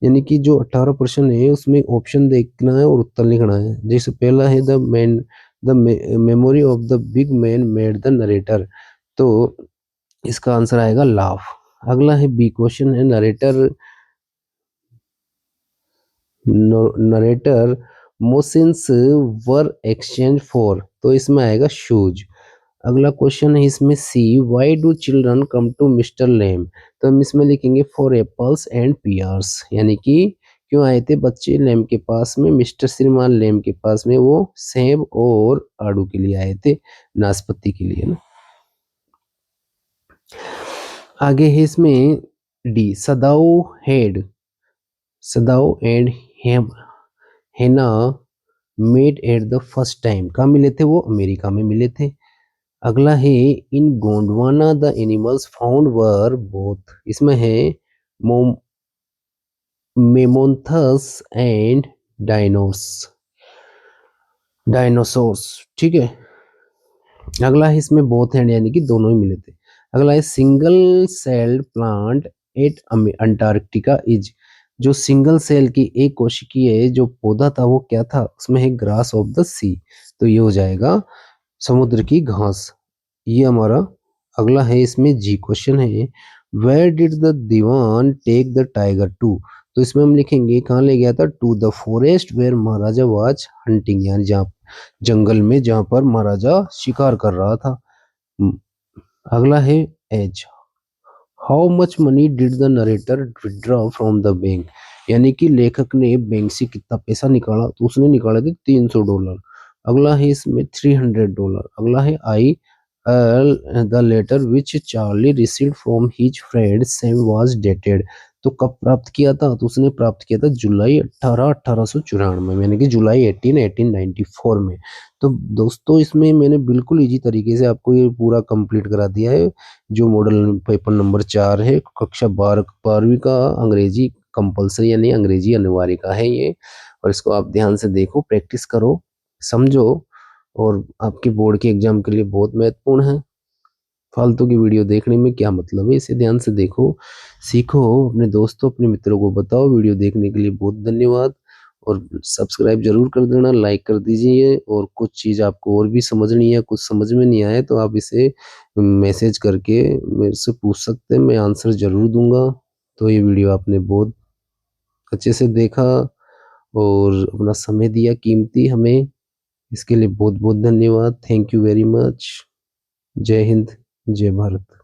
यानी कि जो 18 प्रश्न है उसमें ऑप्शन देखना है और उत्तर लिखना है। जैसे पहला है the memory of the big man made the narrator, तो इसका आंसर आएगा लाफ। अगला है बी क्वेश्चन है, narrator motions were exchange for, तो इसमें आएगा शूज। अगला क्वेश्चन है इसमें C, why do children come to mister Lamb, तो हम इसमें लिखेंगे फॉर एप्पल्स एंड पियर्स, यानी कि क्यों आए थे बच्चे लेम के पास में, मिस्टर श्रीमान लेम के पास में, वो सेब और आड़ू के लिए आए थे, नाशपाती के लिए ना। आगे है इसमें D, Sadao and Hana met at the first time, कहाँ मिले थे, वो अमेरिका में मिले थे। अगला है in Gondwana the animals found were both, इसमें है मेमोंथस एंड डायनोसोर्स। ठीक है, अगला है इसमें बोथ हैंड, यानी कि दोनों ही मिले थे। अगला है single celled plant at Antarctica is, जो सिंगल सेल की एक कोशिकीय जो पौधा था वो क्या था, उसमें है ग्रास ऑफ द सी, तो ये हो जाएगा समुद्र की घास। ये हमारा अगला है, इसमें जी क्वेश्चन है, where did the Dewan take the tiger to. तो इसमें हम लिखेंगे कहाँ ले गया था, to the forest where Maharaja was hunting, यानी जहाँ जंगल में जहाँ पर महाराजा शिकार कर रहा था। अगला है H, how much money did the narrator withdraw from the bank, यानी कि लेखक ने बैंक से कितना पैसा निकाला, तो उसने निकाले थे $300। अगला है इसमें $300। अगला है I the letter which Charlie received from his friend Sam was dated. तो कब प्राप्त किया था, तो उसने प्राप्त किया था जुलाई 18 1894 में, यानी कि जुलाई 18 1894 में। तो दोस्तों इसमें मैंने बिल्कुल इजी तरीके से आपको ये पूरा कंप्लीट करा दिया है। जो मॉडल पेपर नंबर 4 है, कक्षा 12वीं का अंग्रेजी कंपलसरी, यानी अंग्रेजी अनिवार्य का है ये। और इसको आप ध्यान से देखो, प्रैक्टिस करो, समझो, और आपके बोर्ड के एग्जाम के लिए बहुत महत्वपूर्ण है। फालतू की वीडियो देखने में क्या मतलब है, इसे ध्यान से देखो, सीखो, अपने दोस्तों अपने मित्रों को बताओ। वीडियो देखने के लिए बहुत धन्यवाद, और सब्सक्राइब जरूर कर देना, लाइक कर दीजिए। और कुछ चीज़ आपको और भी समझनी है, कुछ समझ में नहीं आए, तो आप इसे मैसेज करके मेरे से पूछ सकते हैं, मैं आंसर जरूर दूंगा। तो ये वीडियो आपने बहुत अच्छे से देखा और अपना समय दिया कीमती हमें, इसके लिए बहुत बहुत धन्यवाद। Thank you very much. जय हिंद, जय भारत।